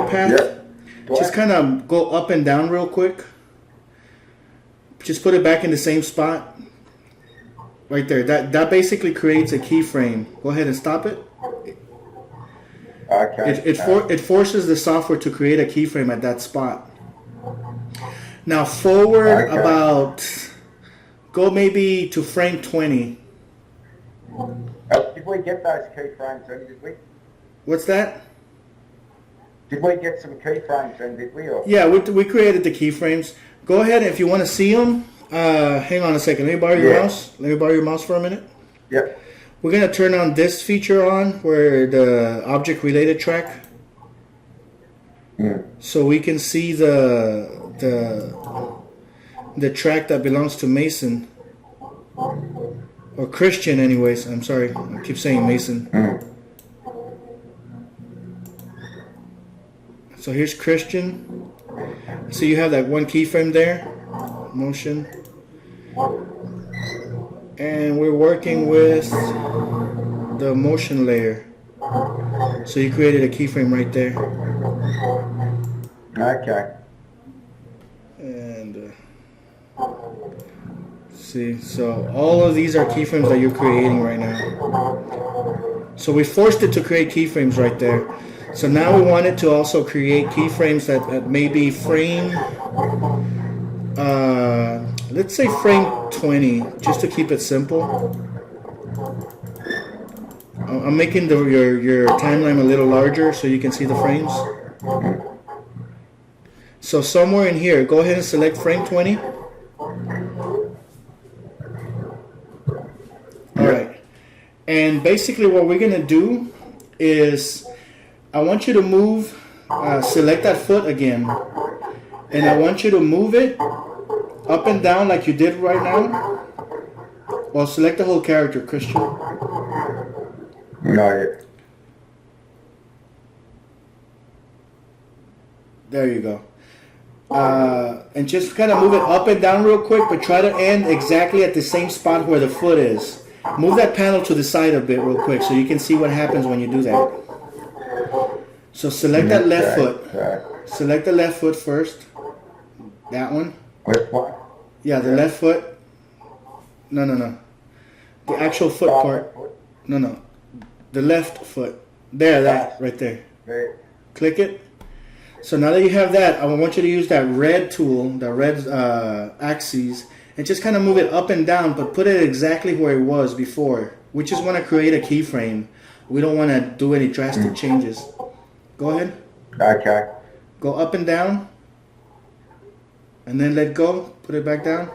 path. Yep. Just kind of go up and down real quick. Just put it back in the same spot. Right there. That basically creates a keyframe. Go ahead and stop it. Okay. It forces the software to create a keyframe at that spot. Now forward about, go maybe to frame 20. Did we get those keyframes in, did we? What's that? Did we get some keyframes in, did we? Or? Yeah, we created the keyframes. Go ahead, if you want to see them, hang on a second. Let me borrow your mouse. Let me borrow your mouse for a minute. Yep. We're going to turn on this feature on, where the object related track. So we can see the track that belongs to Mason. Or Christian anyways. I'm sorry. I keep saying Mason. So here's Christian. So you have that one keyframe there. Motion. And we're working with the motion layer. So you created a keyframe right there. Okay. And see, so all of these are keyframes that you're creating right now. So we forced it to create keyframes right there. So now we want it to also create keyframes at maybe frame, let's say frame 20, just to keep it simple. I'm making your timeline a little larger so you can see the frames. So somewhere in here, go ahead and select frame 20. Alright. And basically what we're going to do is I want you to move, select that foot again. And I want you to move it up and down like you did right now. Well, select the whole character, Christian. Got it. There you go. And just kind of move it up and down real quick, but try to end exactly at the same spot where the foot is. Move that panel to the side a bit real quick so you can see what happens when you do that. So select that left foot. Select the left foot first. That one. Which one? Yeah, the left foot. No. The actual foot part. No. The left foot. There, that, right there. Click it. So now that you have that, I want you to use that red tool, the red axes, and just kind of move it up and down, but put it exactly where it was before. We just want to create a keyframe. We don't want to do any drastic changes. Go ahead. Okay. Go up and down, and then let go. Put it back down.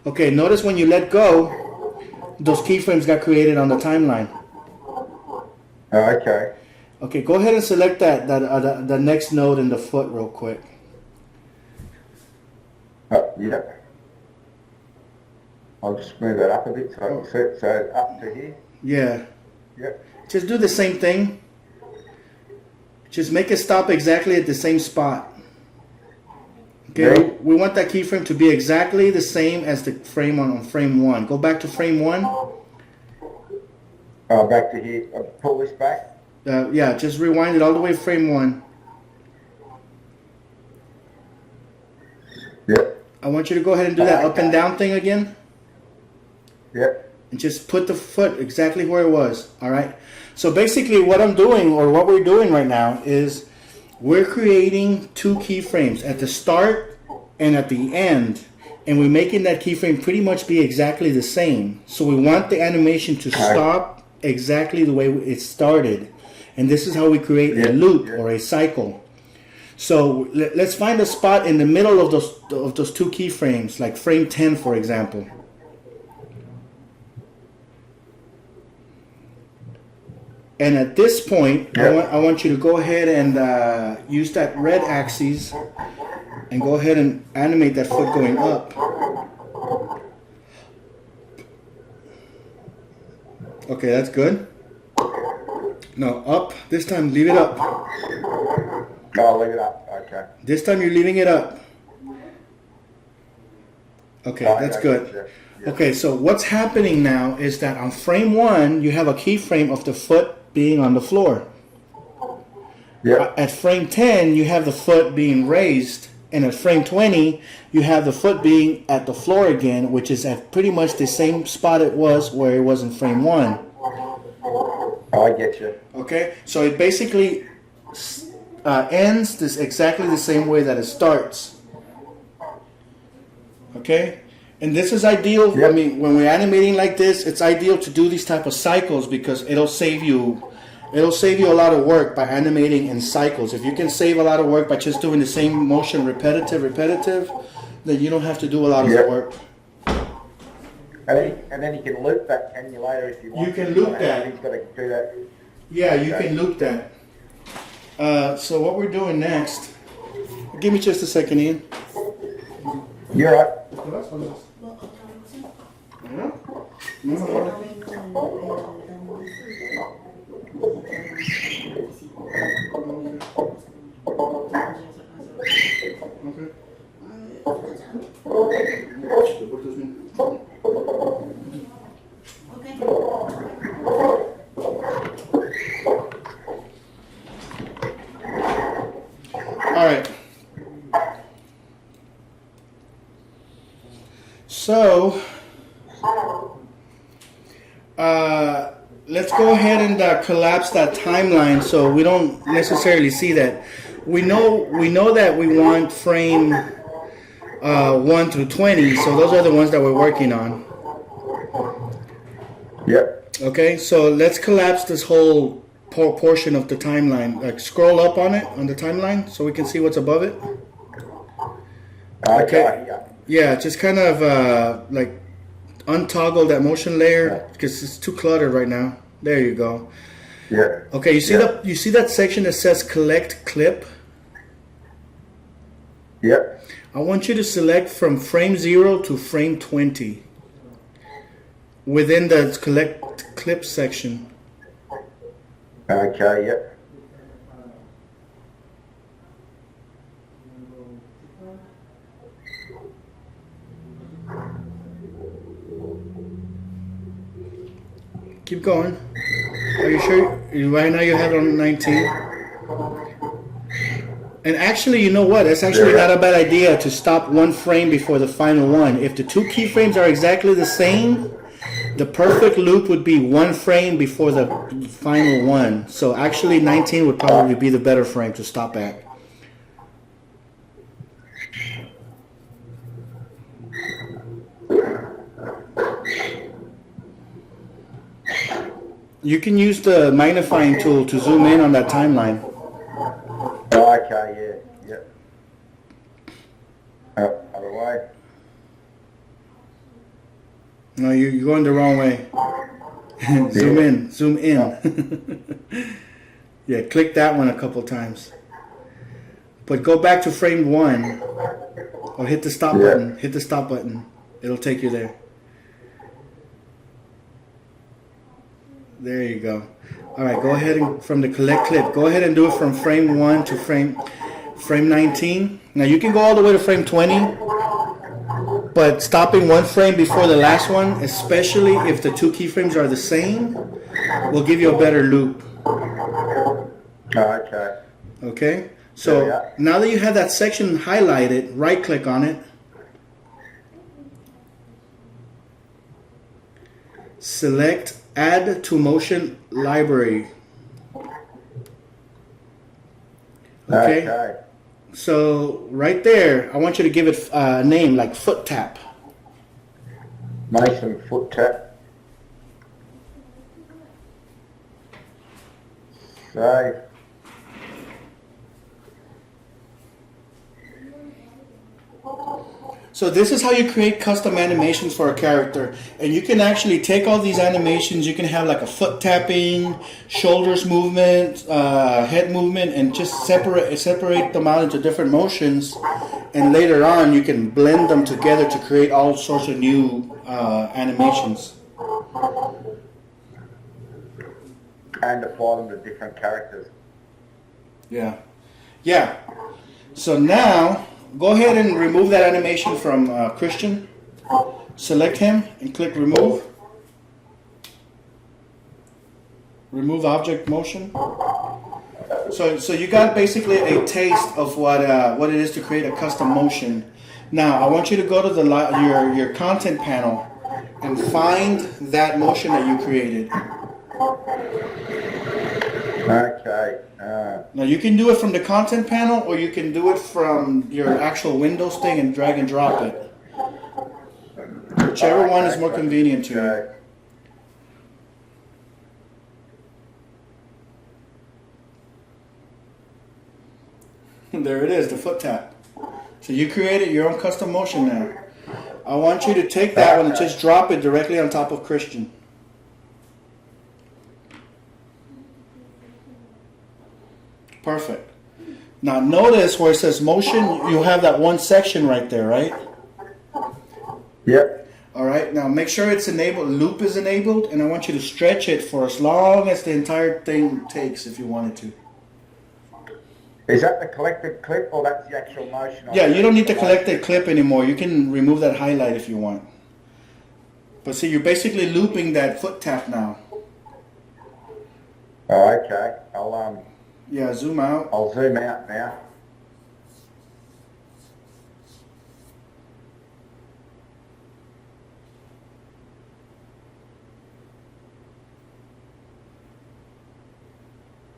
Okay, notice when you let go, those keyframes got created on the timeline. Okay. Okay, go ahead and select the next node in the foot real quick. Yeah. I'll just move that up a bit so up to here. Yeah. Yep. Just do the same thing. Just make it stop exactly at the same spot. Okay, Yep. we want that keyframe to be exactly the same as the frame on frame 1. Go back to frame 1. Back to here. Pull this back. Yeah, just rewind it all the way to frame 1. Yep. I want you to go ahead and do that up and down thing again. Yep. And just put the foot exactly where it was. Alright? So basically what I'm doing, or what we're doing right now, is we're creating two keyframes at the start and at the end. And we're making that keyframe pretty much be exactly the same. So we want the animation to stop exactly the way it started. And this is how we create a loop or a cycle. So let's find a spot in the middle of those two keyframes, like frame 10, for example. And at this point, I want you to go ahead and use that red axis and go ahead and animate that foot going up. Okay, that's good. No, up. This time, leave it up. Oh, leave it up. Okay. This time, you're leaving it up. Okay, that's good. Okay, so what's happening now is that on frame 1, you have a keyframe of the foot being on the floor. Yeah. At frame 10, you have the foot being raised. And at frame 20, you have the foot being at the floor again, which is at pretty much the same spot it was where it was in frame 1. Oh, I get you. Okay, so it basically ends this exactly the same way that it starts. Okay, and this is ideal. Yep. I mean, when we're animating like this, it's ideal to do these type of cycles because it'll save you a lot of work by animating in cycles. If you can save a lot of work by just doing the same motion repetitive, then you don't have to do a lot of the work. And then you can loop that, can you, later if you want. You can loop that. He's got to do that. Yeah, you can loop that. So what we're doing next, give me just a second, Ian. You're right. All right. So, let's go ahead and collapse that timeline so we don't necessarily see that. We know that we want frame 1 through 20, so those are the ones that we're working on. Yep. Okay, so let's collapse this whole portion of the timeline. Like scroll up on it, on the timeline, so we can see what's above it. Okay. Yeah. Yeah, just kind of like untoggle that motion layer because it's too cluttered right now. There you go. Yeah. Okay, you see you see that section that says collect clip? Yep. I want you to select from frame 0 to frame 20 within the collect clip section. Okay. Yep. Keep going. Are you sure? Right now you have it on 19. And actually, you know what? It's actually not a bad idea to stop one frame before the final one. If the two keyframes are exactly the same, the perfect loop would be one frame before the final one. So actually 19 would probably be the better frame to stop at. You can use the magnifying tool to zoom in on that timeline. Okay. Yeah. Yep. Other way. No, you're going the wrong way. Zoom in. Yeah, click that one a couple times. But go back to frame 1 or hit the stop button. Hit the stop button. It'll take you there. There you go. All right, go ahead and from the collect clip, go ahead and do it from frame 1 to frame 19. Now you can go all the way to frame 20, but stopping one frame before the last one, especially if the two keyframes are the same, will give you a better loop. Okay. Okay? So now that you have that section highlighted, right click on it. Select Add to Motion Library. Okay. So right there, I want you to give it a name like foot tap. Mason foot tap. Save. So this is how you create custom animations for a character. And you can actually take all these animations, you can have like a foot tapping, shoulders movement, head movement, and just separate them out into different motions. And later on, you can blend them together to create all sorts of new animations. And apply them to different characters. Yeah. Yeah. So now, go ahead and remove that animation from Christian. Select him and click remove. Remove object motion. So you got basically a taste of what it is to create a custom motion. Now I want you to go to the your content panel and find that motion that you created. Okay. Now you can do it from the content panel, or you can do it from your actual Windows thing and drag and drop it. Whichever one is more convenient to you. There it is, the foot tap. So you created your own custom motion now. I want you to take that one and just drop it directly on top of Christian. Perfect. Now notice where it says motion, you have that one section right there, right? Yep. All right, now make sure it's enabled, loop is enabled, and I want you to stretch it for as long as the entire thing takes if you wanted to. Is that the collected clip or that's the actual motion? Yeah, you don't need to collect that clip anymore. You can remove that highlight if you want. But see, you're basically looping that foot tap now. Oh, okay. Yeah, zoom out. I'll zoom out now.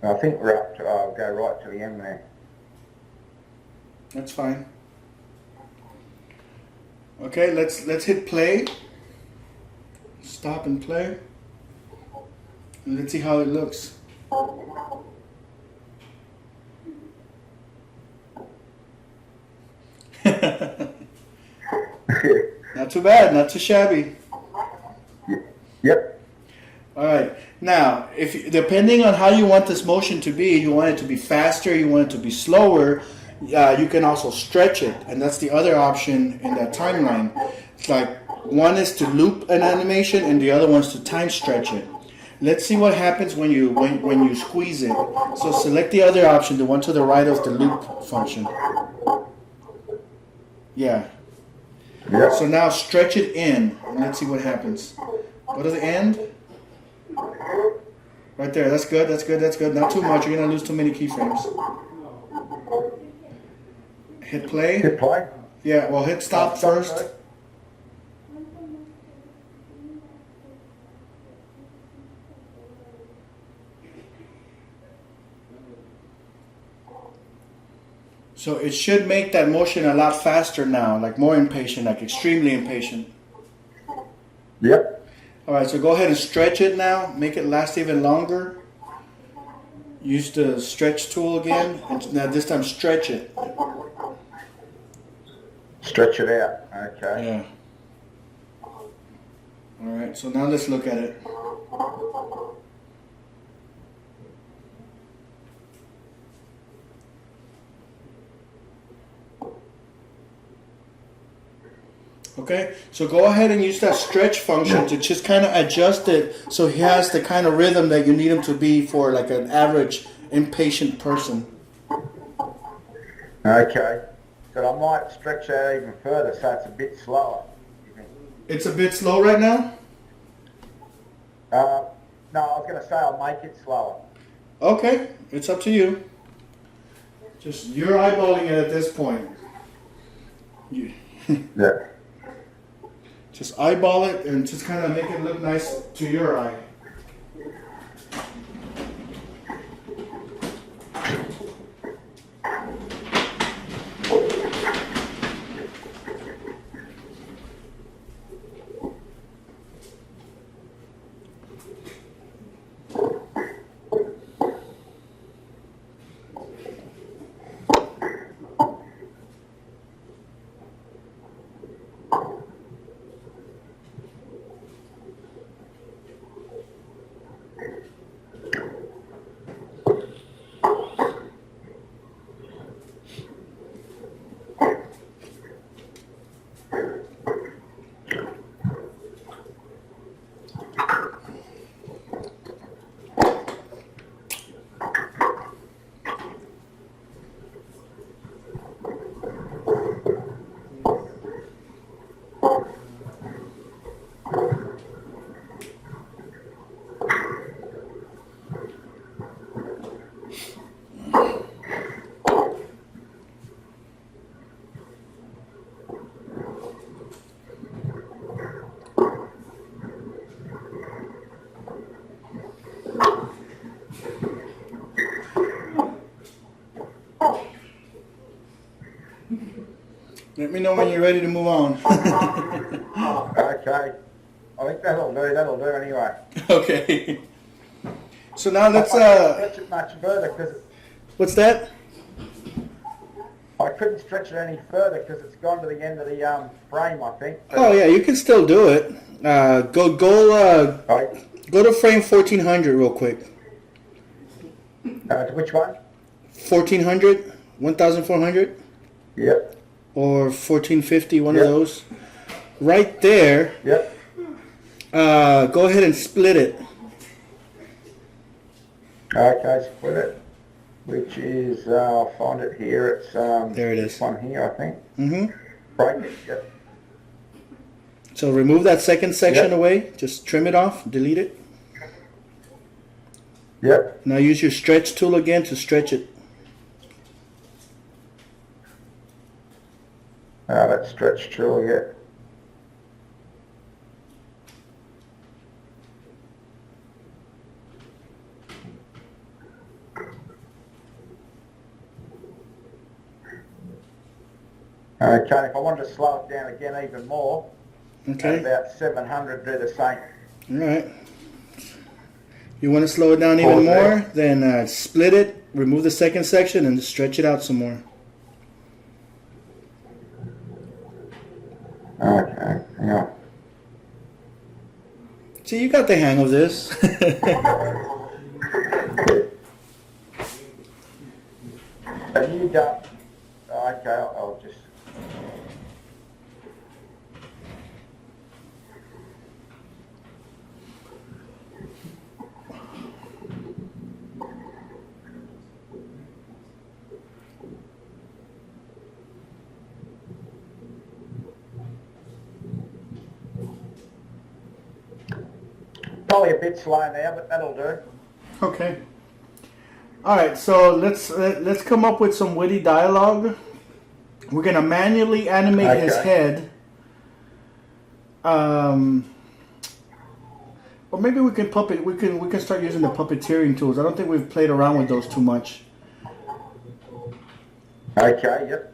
I think we're up to, I'll go right to the end there. That's fine. Okay, let's hit play. Stop and play. Let's see how it looks. Not too bad, not too shabby. Yep. All right. Now, if depending on how you want this motion to be, you want it to be faster, you want it to be slower, you can also stretch it, and that's the other option in that timeline. It's like one is to loop an animation, and the other one's to time stretch it. Let's see what happens when you squeeze it. So select the other option, the one to the right of the loop function. Yeah. Yep. So now stretch it in, and let's see what happens. Go to the end. Right there. That's good. That's good. That's good. Not too much. You're gonna lose too many keyframes. Hit play. Hit play. Yeah. Well, hit stop first. So it should make that motion a lot faster now, like more impatient, like extremely impatient. Yep. All right, so go ahead and stretch it now. Make it last even longer. Use the stretch tool again, and now this time stretch it. Stretch it out. Okay. Yeah. All right, so now let's look at it. Okay, so go ahead and use that stretch function to just kind of adjust it so he has the kind of rhythm that you need him to be for like an average impatient person. Okay. So I might stretch that even further so it's a bit slower. It's a bit slow right now? No, I was going to say I'll make it slower. Okay, it's up to you. Just you're eyeballing it at this point. You Yeah. just eyeball it and just kind of make it look nice to your eye. Let me know when you're ready to move on. Okay. I think that'll do anyway. Okay. So now let's I couldn't stretch it much further because what's that? I couldn't stretch it any further because it's gone to the end of the frame, I think. Oh yeah, you can still do it. Go to frame 1400 real quick. Which one? 1400, 1400, Yep. or 1450, one Yep. of those. Right there. Yep. Go ahead and split it. Okay, split it. Which is, I'll find it here. It's There it is. this one here, I think. Mm-hmm. Break it. Yep. So remove that second section Yep. away. Just trim it off. Delete it. Yep. Now use your stretch tool again to stretch it. That stretch tool, yeah. Okay, if I wanted to slow it down again even more, Okay. at about 700, do the same. All right. You want to slow it down even Okay. more? Then split it, remove the second section, and stretch it out some more. Okay. Yeah. See, you got the hang of this. Have you done? Okay, I'll just. Probably a bit slow now, but that'll do. Okay. All right. So let's come up with some witty dialogue. We're gonna manually animate his Okay. head. Or maybe we can puppet. We can start using the puppeteering tools. I don't think we've played around with those too much. Okay. Yep.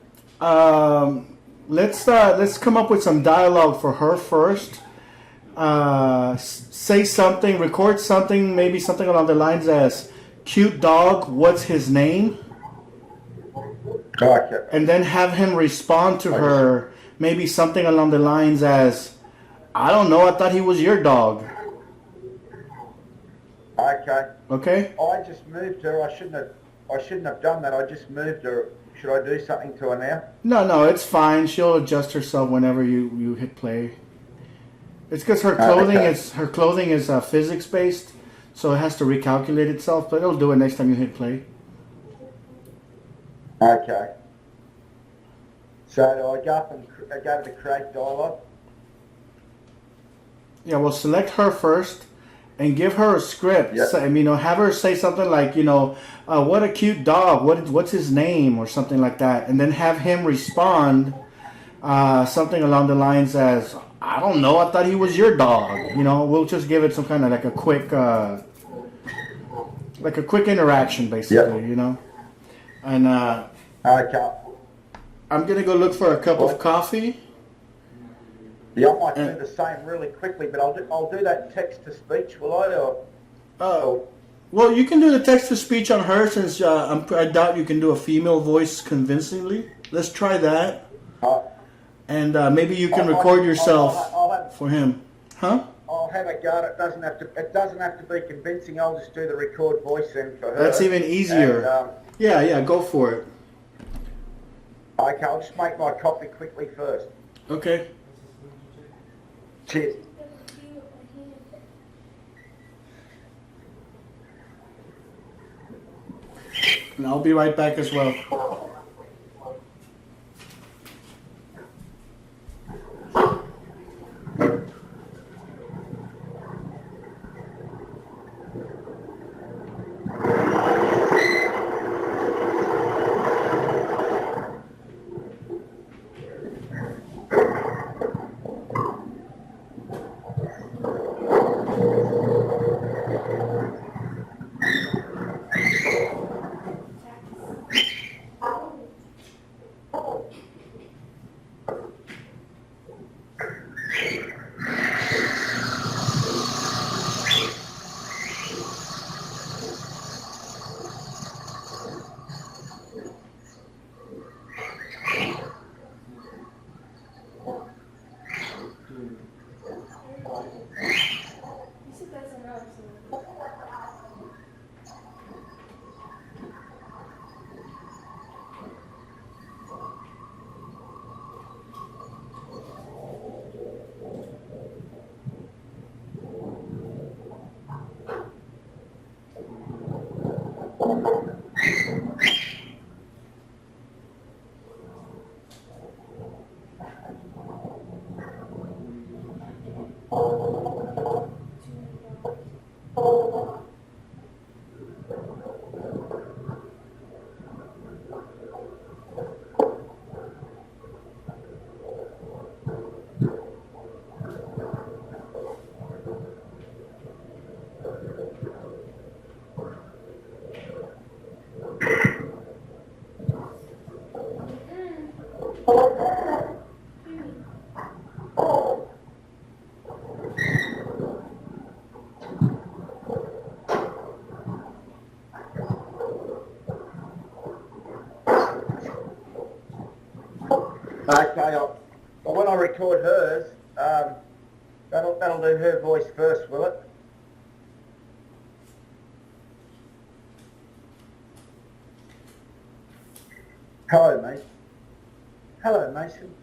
Let's come up with some dialogue for her first. Say something, record something, maybe something along the lines as "Cute dog, what's his name?" Okay. And then have him respond to her, maybe something along the lines as, "I don't know, I thought he was your dog." Okay. Okay? I just moved her. I shouldn't have done that. I just moved her. Should I do something to her now? No, it's fine. She'll adjust herself whenever you hit play. It's because her clothing Okay. is physics based, so it has to recalculate itself. But it'll do it next time you hit play. Okay. So do I go up and go to the create dialogue? Yeah, well, select her first, and give her a script. Yep. So, have her say something like, what a cute dog. What's his name, or something like that, and then have him respond something along the lines as, "I don't know, I thought he was your dog." We'll just give it some kind of like a quick interaction, basically. Yep. And Okay. I'm gonna go look for a cup of What? coffee. Yeah, I might do the same really quickly, but I'll do that text to speech, will I? Or Well, you can do the text to speech on her, since I doubt you can do a female voice convincingly. Let's try that, and maybe you can record yourself for him, huh? I'll have a go. It doesn't have to be convincing. I'll just do the record voice then for her. That's even easier. And, Yeah, go for it. okay, I'll just make my coffee quickly first. Okay. Cheers. And I'll be right back as well. Okay, well, when I record hers, that'll do her voice first, will it? Hello, mate. Hello, Mason.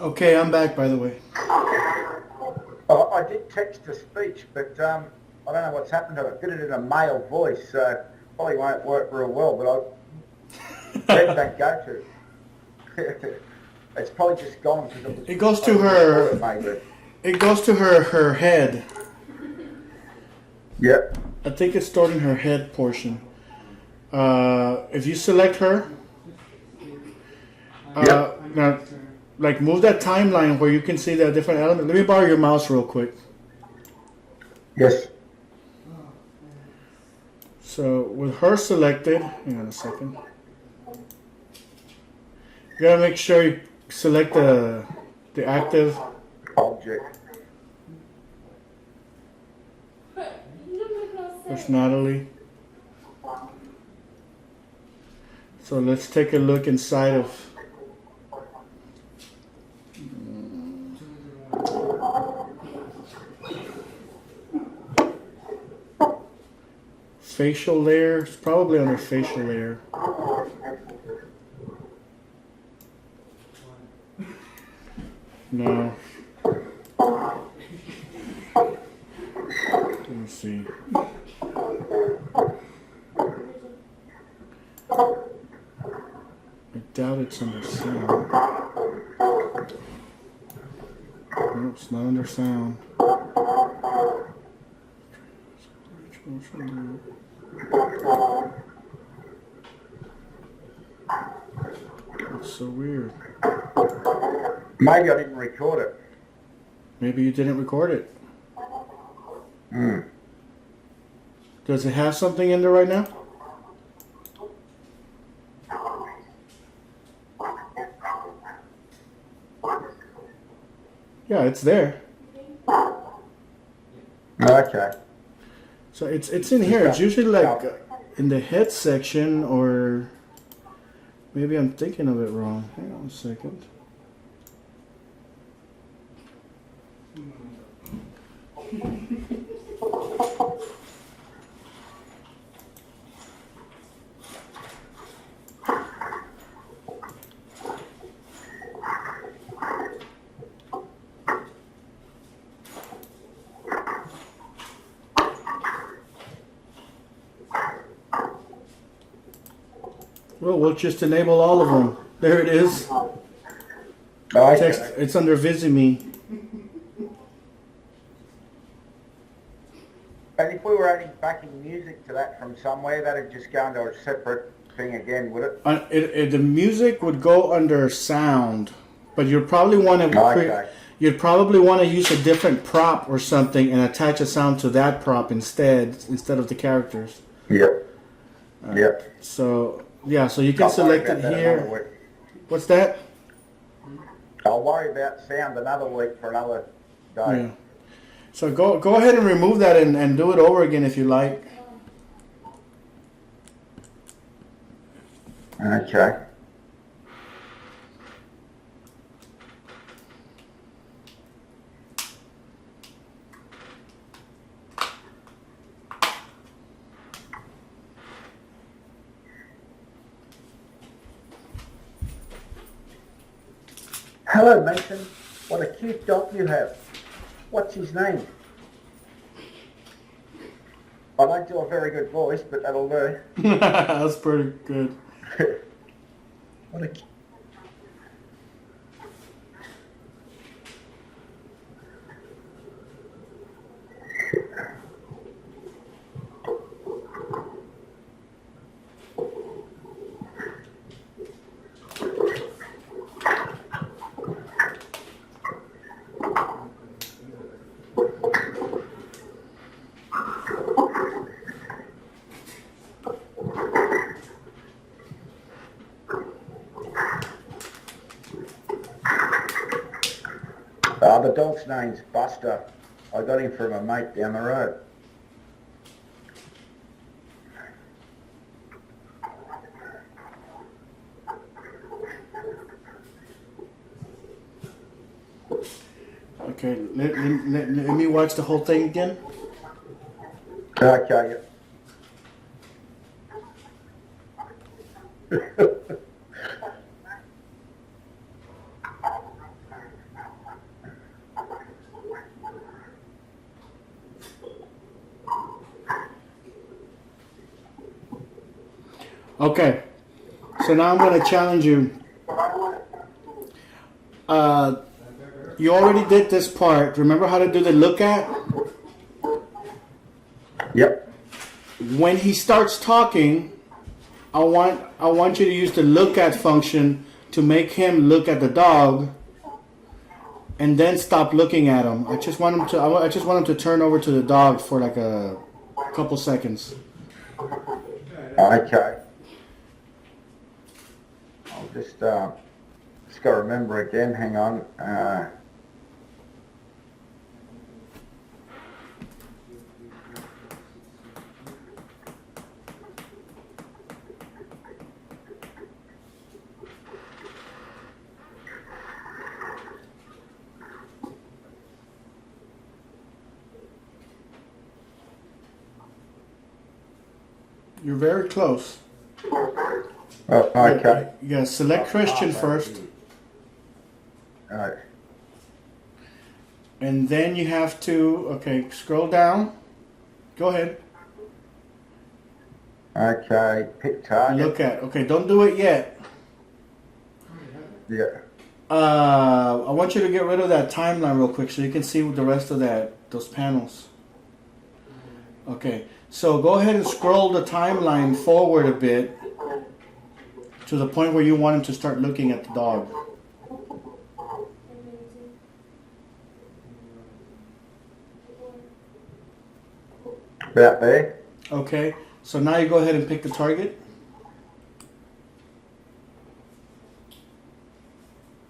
Okay, I'm back, by the way. I did text to speech, but I don't know what's happened to it. I did it in a male voice, so probably won't work real well, but where did that go to? It's probably just gone because it goes to her. Maybe. It goes to her head. Yep. I think it's stored in her head portion. If you select her, Yep. now, like move that timeline where you can see the different elements. Let me borrow your mouse real quick. Yes. So with her selected, hang on a second. You gotta make sure you select the active Object. personality. So let's take a look inside of facial layer. It's probably under facial layer. No. Let me see. I doubt it's under sound. Nope, it's not under sound. That's so weird. Maybe I didn't record it. Maybe you didn't record it. Hmm. Does it have something in there right now? Yeah, it's there. Okay. So it's in here. It's usually like in the head section, or maybe I'm thinking of it wrong. Hang on a second. Well, we'll just enable all of them. There it is. Text. Okay. It's under Visimi. And if we were adding backing music to that from somewhere, that'd just go into a separate thing again, would it? The music would go under sound, But you'd probably want to Okay. you'd probably want to use a different prop or something and attach a sound to that prop instead of the characters. Yep. Yep. So yeah, so you can select it here. What's that? I'll worry about sound another week for another day. Yeah. So go ahead and remove that and do it over again if you like. Okay. Hello, Mason. What a cute dog you have. What's his name? I don't do a very good voice, but that'll do. That's pretty good. What a the dog's name's Buster. I got him from a mate down the road. Okay, let me watch the whole thing again. Okay. Okay, so now I'm going to challenge you. You already did this part. Remember how to do the look at? Yep. When he starts talking, I want you to use the look at function to make him look at the dog, and then stop looking at him. I just want him to turn over to the dog for like a couple seconds. Okay. I'll just got to remember again. Hang on. You're very close. Oh, okay. Yeah, select Christian first. All right. And then you have to, scroll down. Go ahead. Okay, pick target. Look at, don't do it yet. Yeah. I want you to get rid of that timeline real quick so you can see the rest of those panels. Okay, so go ahead and scroll the timeline forward a bit to the point where you want him to start looking at the dog. About there. Okay, so now you go ahead and pick the target.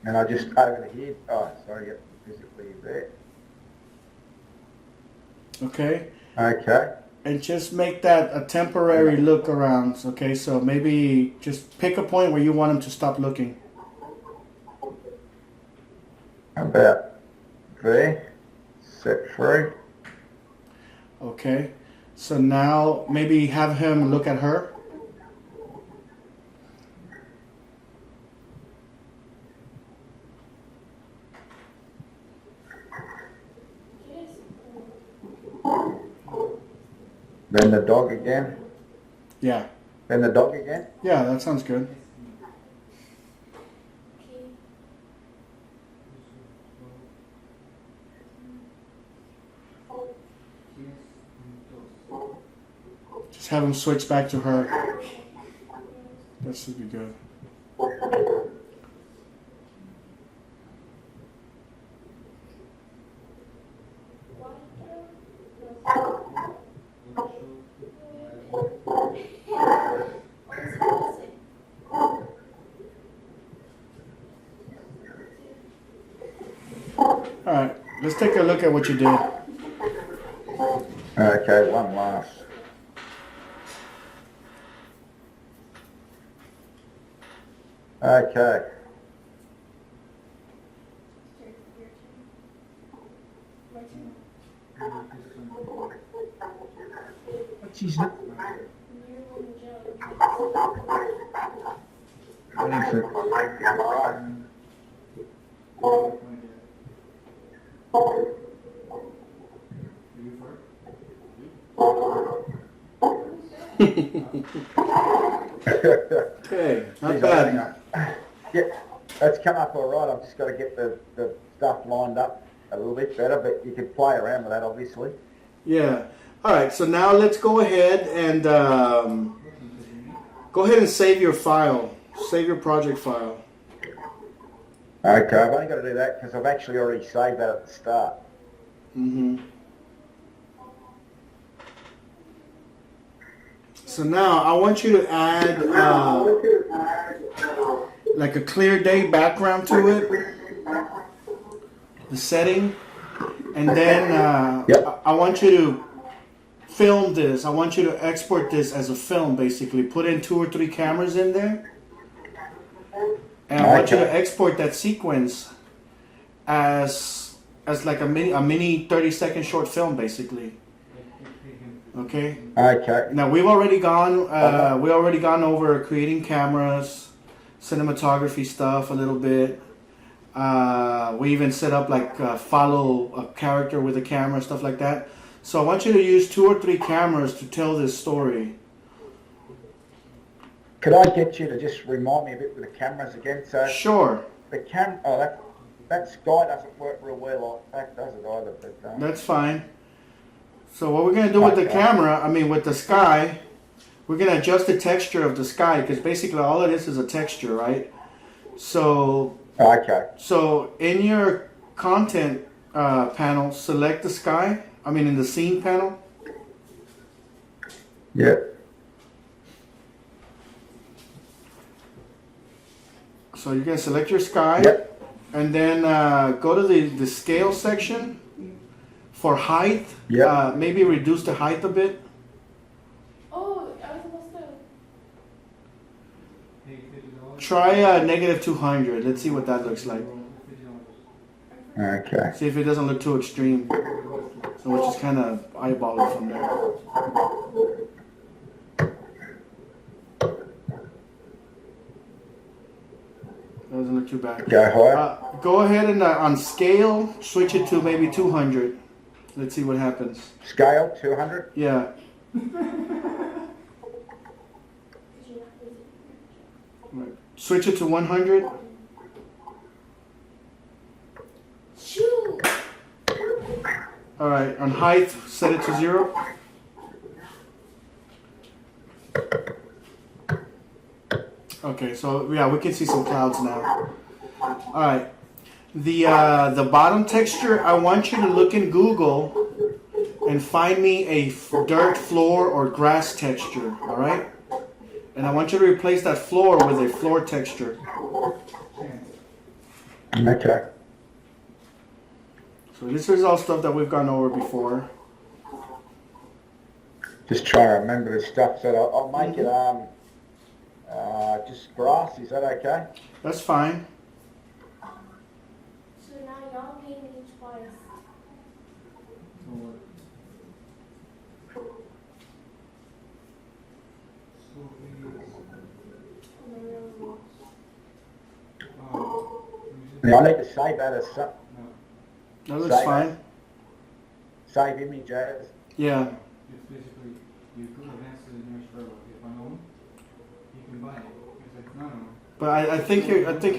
And I just over the head. Oh, sorry, yep, physically there. Okay. Okay. And just make that a temporary look around. Okay, so maybe just pick a point where you want him to stop looking. About there. Set free. Okay, so now maybe have him look at her. Then the dog again. Yeah. Then the dog again. Yeah, that sounds good. Just have him switch back to her. That should be good. Alright, let's take a look at what you did. Okay, one last. Okay. What's his name? Okay, not bad. Yeah, that's come up all right. I've just got to get the stuff lined up a little bit better, but you can play around with that, obviously. Yeah. Alright, so now let's go ahead and save your file. Save your project file. Okay, I've only got to do that because I've actually already saved that at the start. Mm-hmm. So now I want you to add like a clear day background to it, the setting, and then Yep. I want you to film this. I want you to export this as a film, basically. Put in 2 or 3 cameras in there, and I want you to export that sequence as like a mini 30-second short film, basically. Okay. Okay. Now we've already gone. We already gone over creating cameras, cinematography stuff a little bit. We even set up like follow a character with a camera, stuff like that. So I want you to use 2 or 3 cameras to tell this story. Could I get you to just remind me a bit with the cameras again? So Sure. the that sky doesn't work real well like that, does it either? But, That's fine. So what we're gonna do with the camera, with the sky, we're gonna adjust the texture of the sky because basically all it is a texture, right? So. Okay. So in your content panel, select the sky. In the scene panel. Yeah. So you're gonna select your sky. Yep. And then go to the scale section for height. Yep. Maybe reduce the height a bit. Oh, I was supposed to. Try -200. Let's see what that looks like. Okay. See if it doesn't look too extreme. So we'll just kind of eyeball it from there. Doesn't look too bad. Go higher. Go ahead and on scale, switch it to maybe 200. Let's see what happens. Scale 200. Yeah. Switch it to 100. Shoot. All right. On height, set it to 0. Okay. So yeah, we can see some clouds now. All right. The bottom texture, I want you to look in Google and find me a dirt floor or grass texture. All right. And I want you to replace that floor with a floor texture. Okay. So this is all stuff that we've gone over before. Just trying to remember the stuff. So I'll make it just grass. Is that okay? That's fine. So now y'all pay me twice. Yeah, I need to save that as That looks fine. Save image as. Yeah. It's basically, you put advanced in your server. If unknown, you can buy it. If it's not known, But I think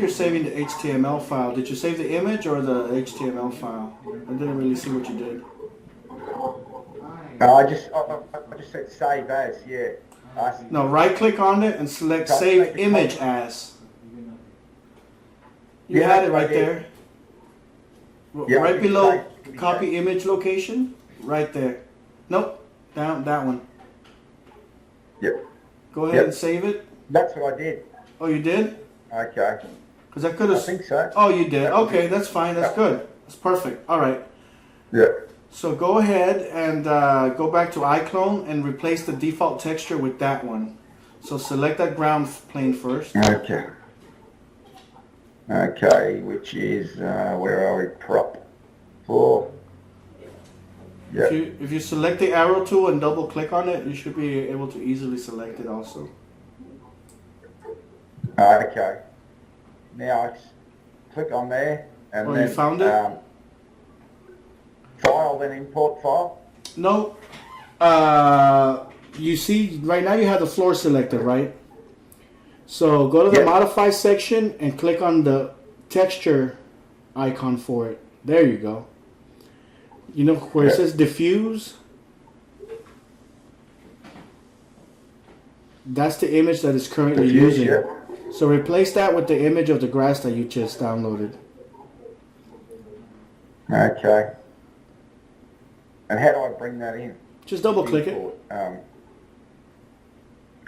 you're saving the HTML file. Did you save the image or the HTML file? I didn't really see what you did. No, I just said save as. Yeah. No, right click on it and select save image as. You Yeah, had it I right did. there. Yeah, Right below copy image location, right there. Nope, down that one. Yep. Go ahead Yep. and save it. That's what I did. Oh, you did? Okay. Because I could I have. think so. Oh, you did. That was Okay, it. that's fine. That's good. That's perfect. All right. Yeah. So go ahead and go back to iClone and replace the default texture with that one. So select that ground plane first. Okay. Okay, which is, where are we? Prop 4. Yeah. If you select the arrow tool and double click on it, you should be able to easily select it also. Okay. Now I click on there and Oh, then you found it? File, then import file. No. You see, right now you have the floor selected, right? So go to the Yeah. modify section and click on the texture icon for it. There you go. You know where it Yeah. says diffuse? That's the image that is currently Diffuse, using. yeah. So replace that with the image of the grass that you just downloaded. Okay. And how do I bring that in? Just double click it. Import,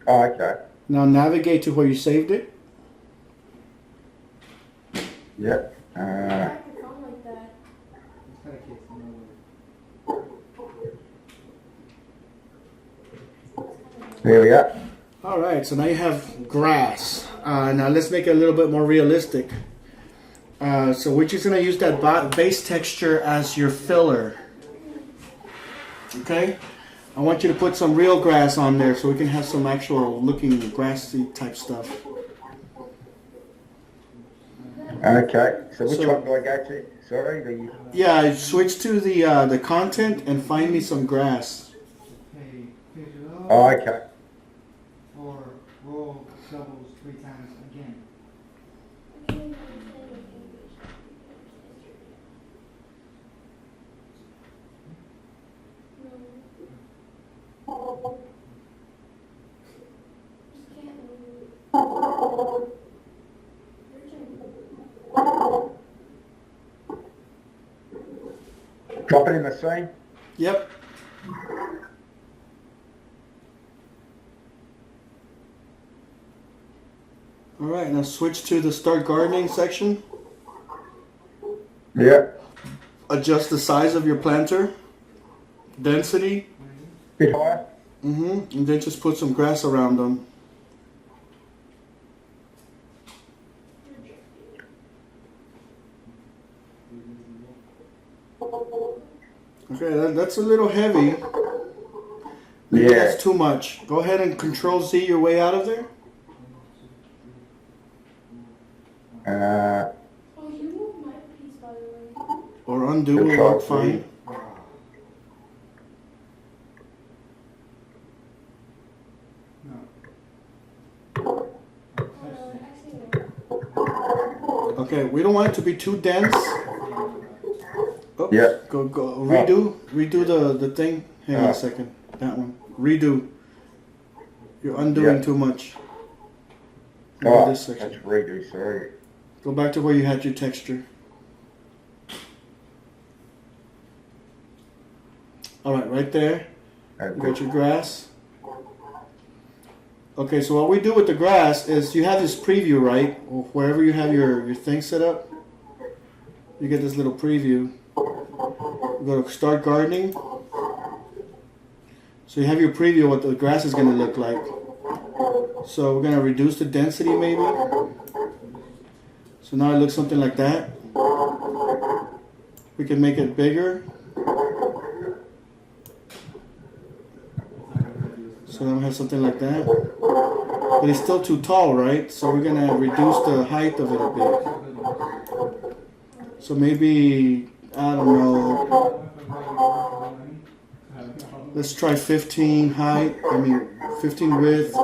oh, okay. Now navigate to where you saved it. Yeah. I can phone like that. It's gotta get some more. There we go. All right, so now you have grass. Now let's make it a little bit more realistic. So we're just gonna use that base texture as your filler. Okay? I want you to put some real grass on there so we can have some actual looking grassy type stuff. Okay. So which So- one do I go to? Sorry, the Yeah, switch to the content and find me some grass. Hey, visual. Oh, okay. Or roll doubles 3 times again. Drop it in the scene. Yep. All right, now switch to the start gardening section. Yeah. Adjust the size of your planter, density, Bit higher. and then just put some grass around them. Okay, that's a little heavy. Maybe Yeah. that's too much. Go ahead and Control Z your way out of there. Oh, you moved my piece, by the way. Or undo will Control work Z. fine. No. Actually, no. Okay, we don't want it to be too dense. Oops, Yeah. Go redo the thing. Hang on a second. That one. Redo. You're undoing Yeah. too much. Oh, This that's section. redo, sorry. Go back to where you had your texture. All right, right there. You got your grass. Okay, so what we do with the grass is you have this preview, right? Or wherever you have your thing set up, you get this little preview. You go to start gardening. So you have your preview of what the grass is going to look like. So we're going to reduce the density maybe. So now it looks something like that. We can make it bigger. So then we have something like that. But it's still too tall, right? So we're going to reduce the height of it a bit. So maybe, I don't know, let's try 15 height, 15 width,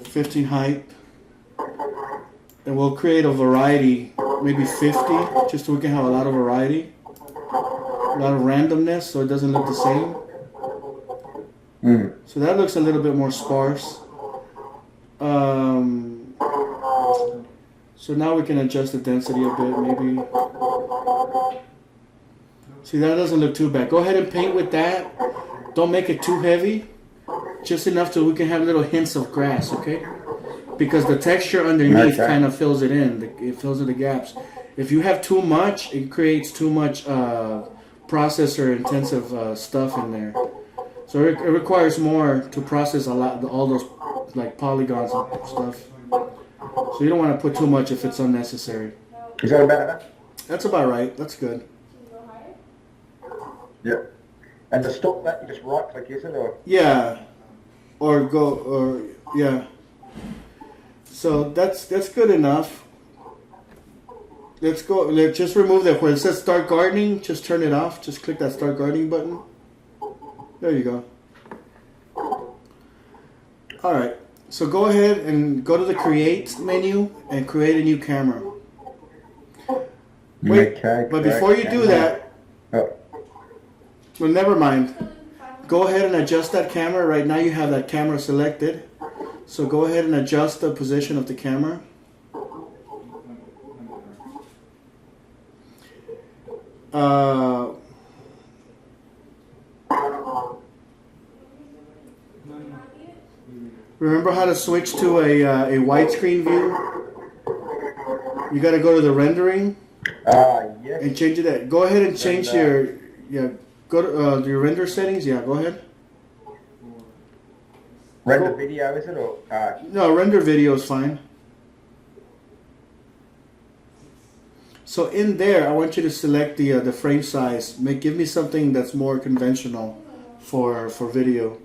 15 height. And we'll create a variety, maybe 50, just so we can have a lot of variety. A lot of randomness, so it doesn't look the same. So that looks a little bit more sparse. So now we can adjust the density a bit, maybe. See, that doesn't look too bad. Go ahead and paint with that. Don't make it too heavy. Just enough so we can have little hints of grass, okay? Because the texture underneath Okay. kind of fills it in. It fills in the gaps. If you have too much, it creates too much processor intensive stuff in there. So it requires more to process a lot, all those like polygons and stuff. So you don't want to put too much if it's unnecessary. Is that about enough? That's about right. That's good. Can you go higher? Yep. And to stop that, you just right click, is it? Or Yeah. Yeah. So that's good enough. Let's go. Let's just remove that where it says start gardening. Just turn it off. Just click that start gardening button. There you go. All right. So go ahead and go to the create menu and create a new camera. Wait, okay, but before you do that, oh, well, never mind. Go ahead and adjust that camera. Right now you have that camera selected. So go ahead and adjust the position of the camera. Remember how to switch to a widescreen view? You got to go to the rendering yes. and change it. Go ahead and change go to your render settings. Yeah, go ahead. Render video, is it? Or No, render video is fine. So in there, I want you to select the frame size. Give me something that's more conventional for video.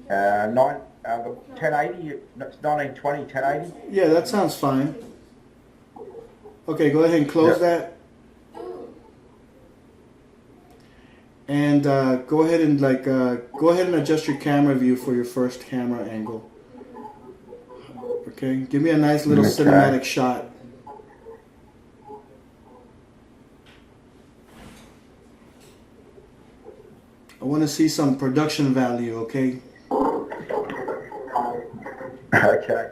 1080, 1920, 1080. Yeah, that sounds fine. Okay, go ahead and close that. And go ahead and adjust your camera view for your first camera angle. Okay, give me a nice little cinematic shot. I want to see some production value, okay? Okay.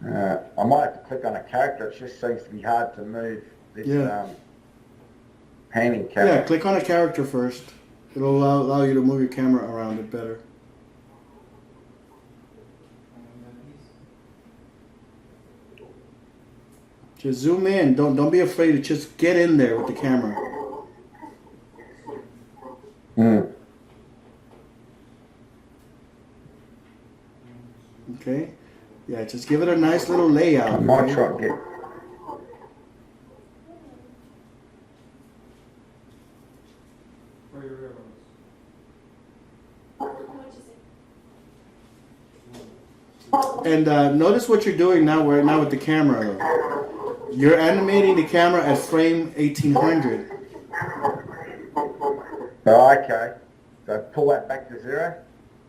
I might have to click on a character. It just seems to be hard to move this panning character. Yeah, click on a character first. It'll allow you to move your camera around it better. Just zoom in. Don't be afraid to just get in there with the camera. Okay. Yeah, just give it a nice little layout. I might Okay? try and get. For your railroads. How much is it? And notice what you're doing now right now with the camera. You're animating the camera at frame 1800. Oh, okay. So pull that back to 0.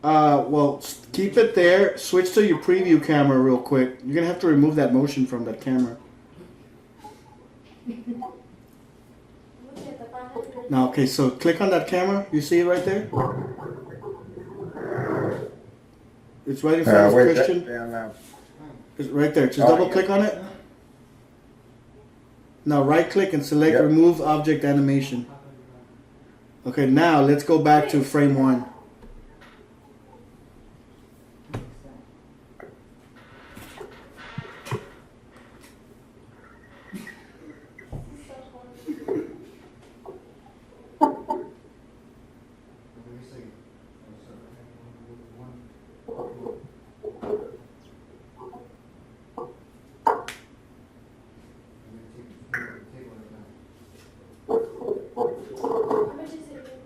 Well, keep it there. Switch to your preview camera real quick. You're gonna have to remove that motion from that camera. Looking at the 500. Now, okay, so click on that camera. You see it right there? It's right in front of Where's Christian. that down now? It's right there. Just Oh, double yeah. click on it. Now right click and select Yep. remove object animation. Okay, now let's go back to frame 1. How much is it?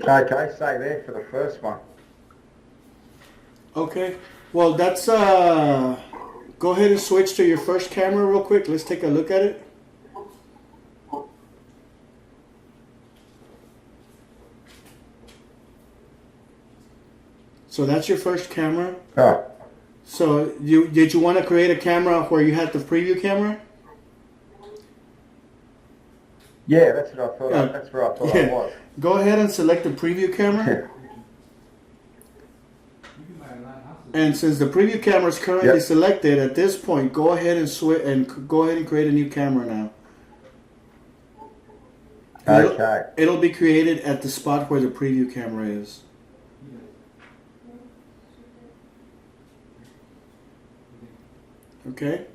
Okay, say there for the first one. Okay. Well, that's go ahead and switch to your first camera real quick. Let's take a look at it. So that's your first camera. Oh, So did you want to create a camera where you had the preview camera? yeah, that's what I thought. Yeah. That's where I thought Yeah. I was. Go ahead and select the preview camera. You can buy a lot of houses. And since the preview camera is currently Yep. selected, at this point, go ahead and go ahead and create a new camera now. Okay. It'll be created at the spot where the preview camera is. Okay.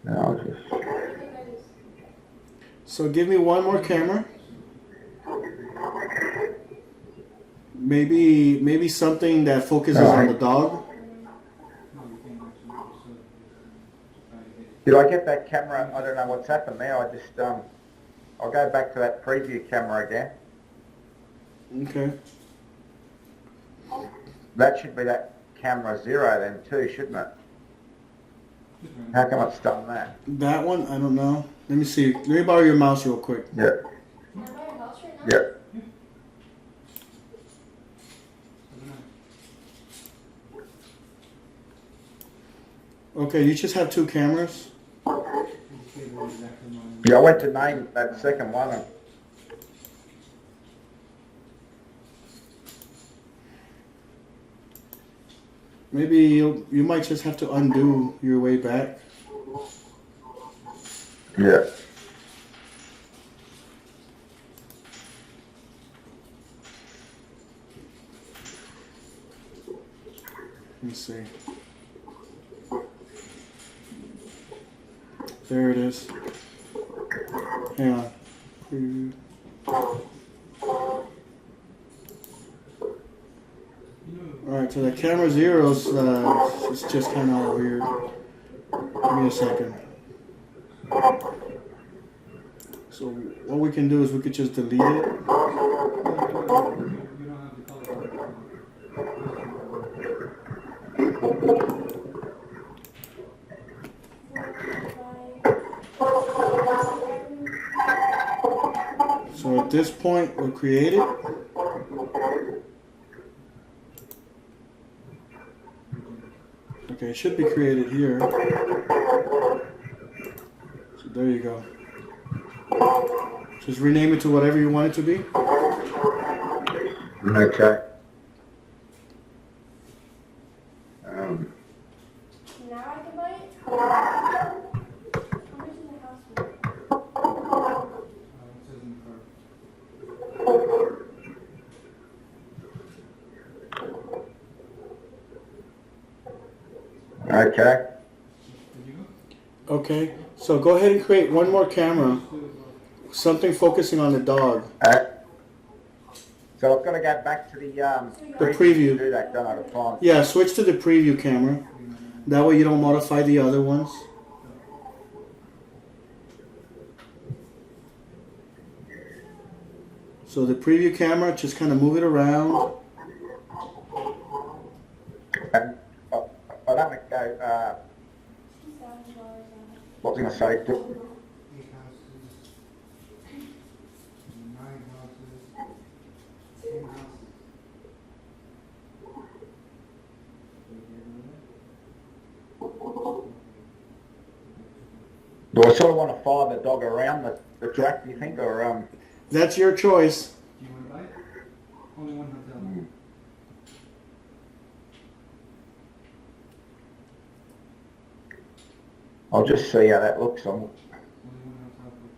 Now I'll just. So give me one more camera. Maybe something that focuses on the dog. No, you can't actually just try to get it. Did I get that camera? I don't know what's happened there. I just I'll go back to that preview camera again. Okay. That should be that camera 0 then too, shouldn't it? Just run. How come it's done that? That one, I don't know. Let me see. Let me borrow your mouse real quick. Yeah. Can I buy your house right now? Yeah. Okay, you just have two cameras. Yeah, I went to name that second one. And Maybe you might just have to undo your way back. yeah. Let me see. There it is. Hang on. Preview. Alright, so the camera zeros is just kind of weird. Give me a second. So what we can do is we could just delete it. You don't have the color. So at this point, we'll create it. Okay, it should be created here. So there you go. Just rename it to whatever you want it to be. Okay. Now I can buy it? How much is the house for? It says in the card. Okay. Did you go? Okay, so go ahead and create one more camera. Do it, bro. Something focusing on the dog. So I've got to go back to the preview. to do that, don't I, the time? Yeah, switch to the preview camera. That way you don't modify the other ones. So the preview camera, just kind of move it around. And I don't want to go, $2,000 what was I going to say? 8 houses. 9 houses. 10 houses. Do I sort of want to follow the dog around the track, do you think? Or, That's your choice. Do you want to buy it? Only one hotel. I'll just see how that looks. Only one hotel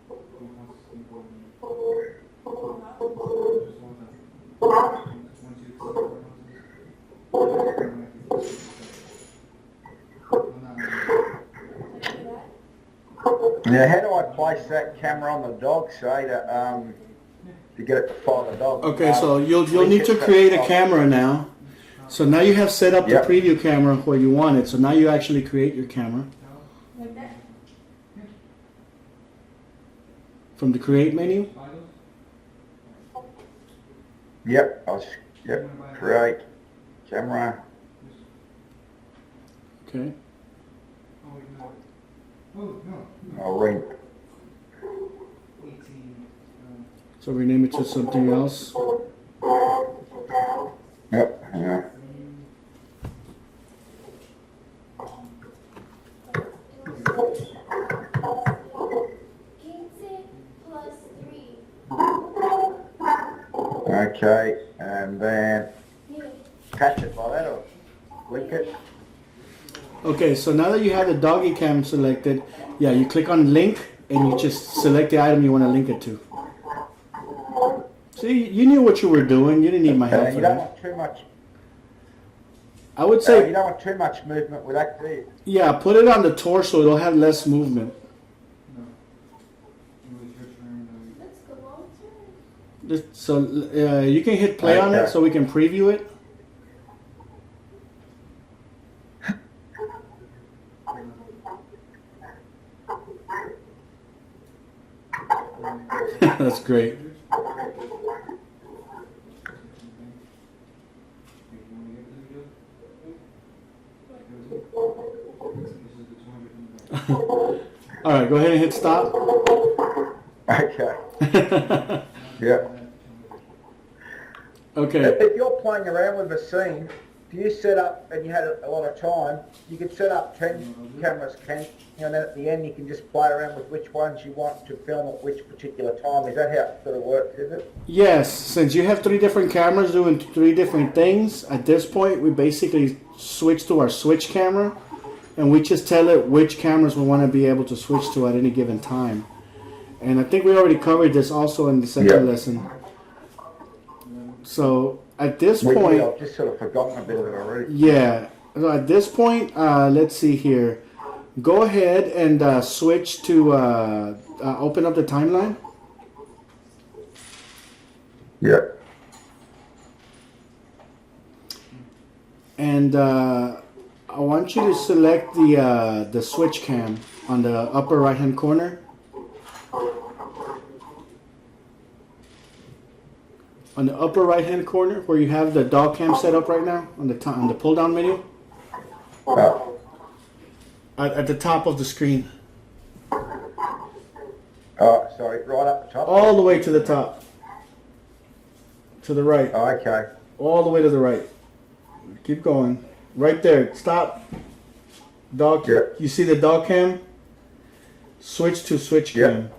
for 2 houses can go in. Just one house. 1, 2, 3, 4 houses. Now, how do I place that camera on the dog, say, to get it to follow the dog? Okay, so you'll need to create a camera now. So now you have set up the Yep. preview camera where you want it. So now you actually create your camera like that? from the create menu. Yep, create camera. Okay. Oh, no. I'll ring. 18. So rename it to something else. Yep. Yeah. 15 plus 3. Okay, and then Mira, catch it by that or link it. Okay, so now that you have the doggy cam selected, yeah, you click on link and you just select the item you want to link it to. See, you knew what you were doing. You didn't need my help You for don't that. want too much. I would You say, don't want too much movement with that, do you? yeah, put it on the torso. It'll have less movement. No. It was your turn. let's go on to So you can hit play on it Okay. so we can preview it. That's great. All right, go ahead and hit stop. Okay. Yeah. Okay. If you're playing around with a scene, if you set up and you had a lot of time, you could set up 10 cameras, and then at the end you can just play around with which ones you want to film at which particular time. Is that how it sort of works, is it? Yes, since you have 3 different cameras doing 3 different things, at this point we basically switch to our switch camera and we just tell it which cameras we want to be able to switch to at any given time. And I think we already covered this also in the second lesson. So at this point, I've just sort of forgotten a bit of it already. yeah. So at this point, let's see here. Go ahead and switch to open up the timeline. Yeah. And I want you to select the switch cam on the upper right hand corner. On the upper right hand corner where you have the dog cam set up right now on the pull down menu. Oh, At the top of the screen. sorry, right up the top. All the way to the top. To the right. Oh, okay. All the way to the right. Keep going. Right there. Stop. Dog. Yeah. You see the dog cam? Switch to switch Yeah. cam.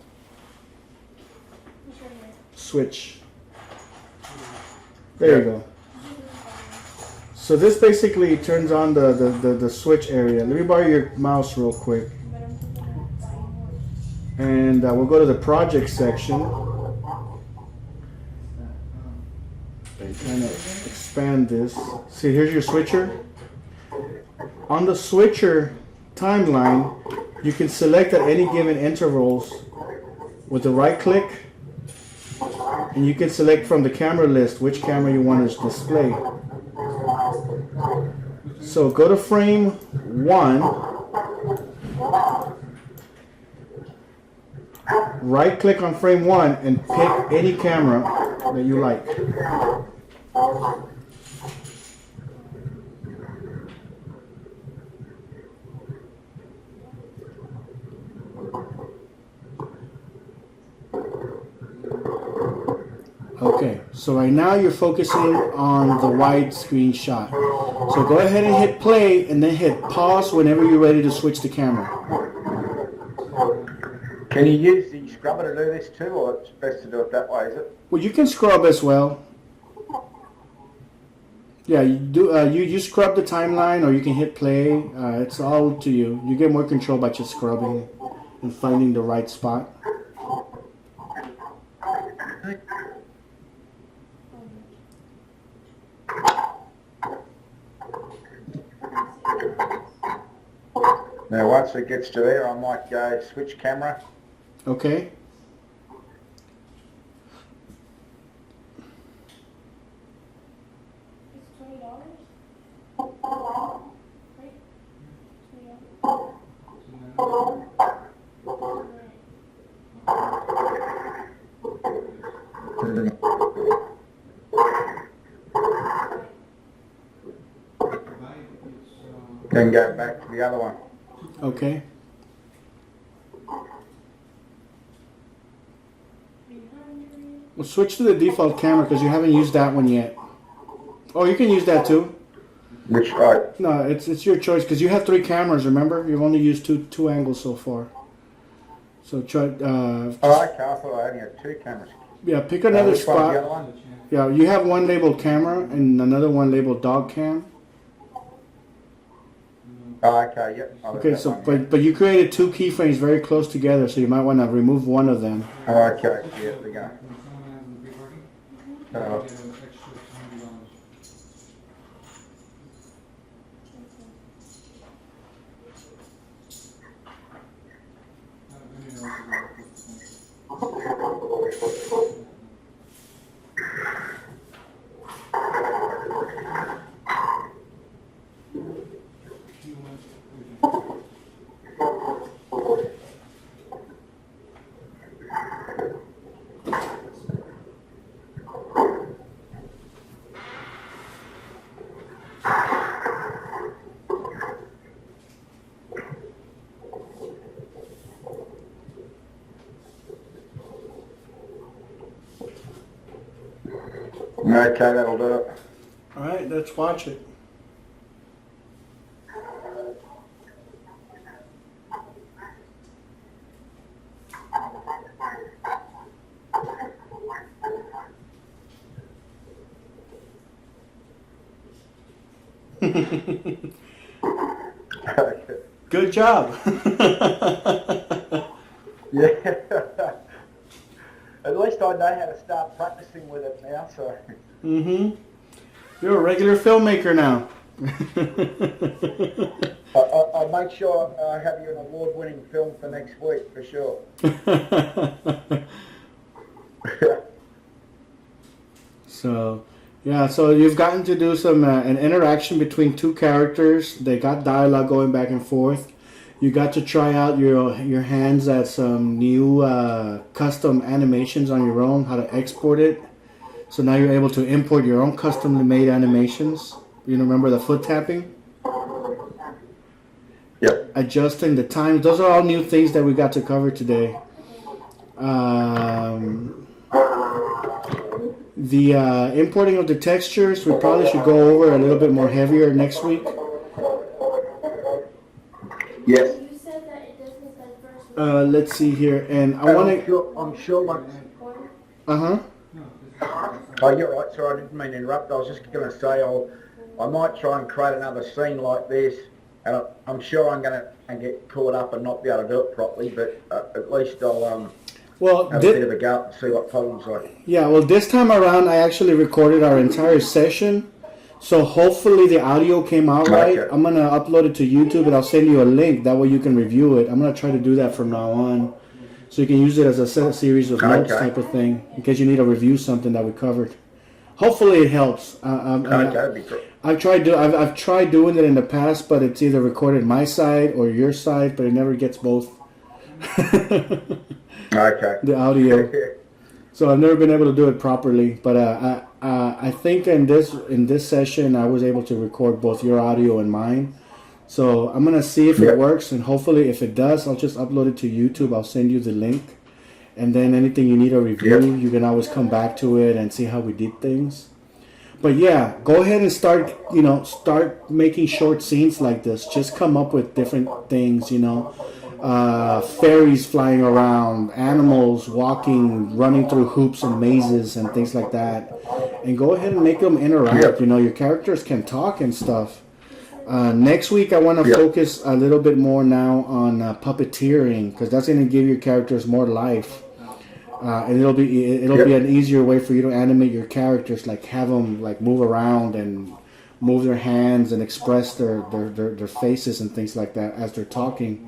Switch. There you go. So this basically turns on the switch area. Let me borrow your mouse real quick. And we'll go to the project section. And kind of expand this. See, here's your switcher. On the switcher timeline, you can select at any given intervals with the right click. And you can select from the camera list which camera you want to display. So go to frame 1. Right click on frame 1 and pick any camera that you like. Okay, so right now you're focusing on the widescreen shot. So go ahead and hit play and then hit pause whenever you're ready to switch the camera. Can you use the scrubber to do this too, or it's best to do it that way, is it? Well, you can scrub as well. Yeah, you do. You scrub the timeline, or you can hit play. It's all up to you. You get more control by just scrubbing and finding the right spot. Now once it gets to there, I might go switch camera. Okay. It's $20. Right? $20. Then go back to the other one. Okay. 300. Well, switch to the default camera because you haven't used that one yet. Oh, you can use that too. Which, right. No, it's your choice because you have 3 cameras. Remember, you've only used two angles so far. So try. Oh, okay, I thought I only had 2 cameras. Yeah, pick another Which one's the other spot. one? Yeah, you have one labeled camera and another one labeled dog cam. Oh, okay, yep. I got Okay, that so one, yeah. but you created 2 keyframes very close together, so you might want to remove one of them. Oh, okay, yeah, we go. When someone has the pre-party, Oh. you get an extra $100. Let me know if you go. Okay, that'll do it. All right, let's watch it. Okay. Good job. Yeah. At least I know how to start practicing with it now, so. Mm-hmm. You're a regular filmmaker now. I'll make sure I have you an award-winning film for next week, for sure. So, yeah, so you've gotten to do some an interaction between 2 characters. They got dialogue going back and forth. You got to try out your hands at some new custom animations on your own, how to export it. So now you're able to import your own custom made animations. You remember the foot tapping? Yep. Adjusting the times. Those are all new things that we got to cover today. The importing of the textures, we probably should go over a little bit more heavier next week. Yes. You said that it doesn't diverse. Let's see here, and I want to. I'm sure once. Uh-huh. Oh, you're right. Sorry, I didn't mean to interrupt. I was just going to say I might try and create another scene like this, and I'm sure I'm going to get caught up and not be able to do it properly. But at least I'll Well, have a bit of a go and see what problems like. yeah. Well, this time around, I actually recorded our entire session, so hopefully the audio came out right. Okay. I'm gonna upload it to YouTube, and I'll send you a link. That way you can review it. I'm gonna try to do that from now on, so you can use it as a series of notes Okay. type of thing in case you need to review something that we covered. Hopefully it helps. Okay, that'd be great. I've tried doing it in the past, but it's either recorded my side or your side, but it never gets both. Okay. The audio. So I've never been able to do it properly, but I think in this session I was able to record both your audio and mine. So I'm gonna see if it Yep. works, and hopefully if it does, I'll just upload it to YouTube. I'll send you the link, and then anything you need a review, Yep. you can always come back to it and see how we did things. But yeah, go ahead and start making short scenes like this. Just come up with different things, fairies flying around, animals walking, running through hoops and mazes and things like that. And go ahead and make them interact. Yep. Your characters can talk and stuff. Next week, I want to Yep. focus a little bit more now on puppeteering, because that's going to give your characters more life. And it'll be an easier way for you to animate your characters, like have them like move around and move their hands and express their faces and things like that as they're talking.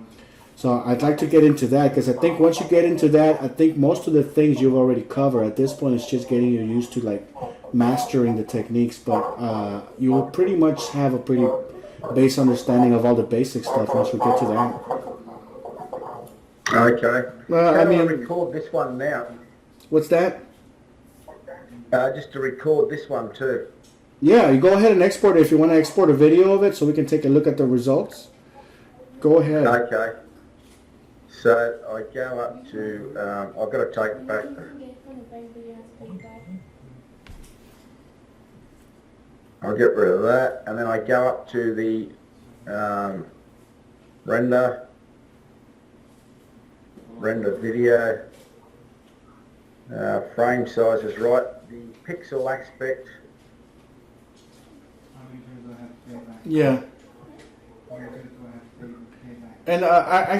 So I'd like to get into that, because I think once you get into that, I think most of the things you've already covered. At this point, it's just getting you used to like mastering the techniques, but you will pretty much have a pretty base understanding of all the basic stuff once we get to that. Okay. Well, How I do mean, record this one now? what's that? Just to record this one too. Yeah, you go ahead and export it if you want to export a video of it so we can take a look at the results. Go ahead. Okay. So I go up to, I've got to take it back. I'll get rid of that, and then I go up to the render video, frame size is right, the pixel aspect. How many turns do I have to pay back? Yeah. How many turns do I have to pay back? And I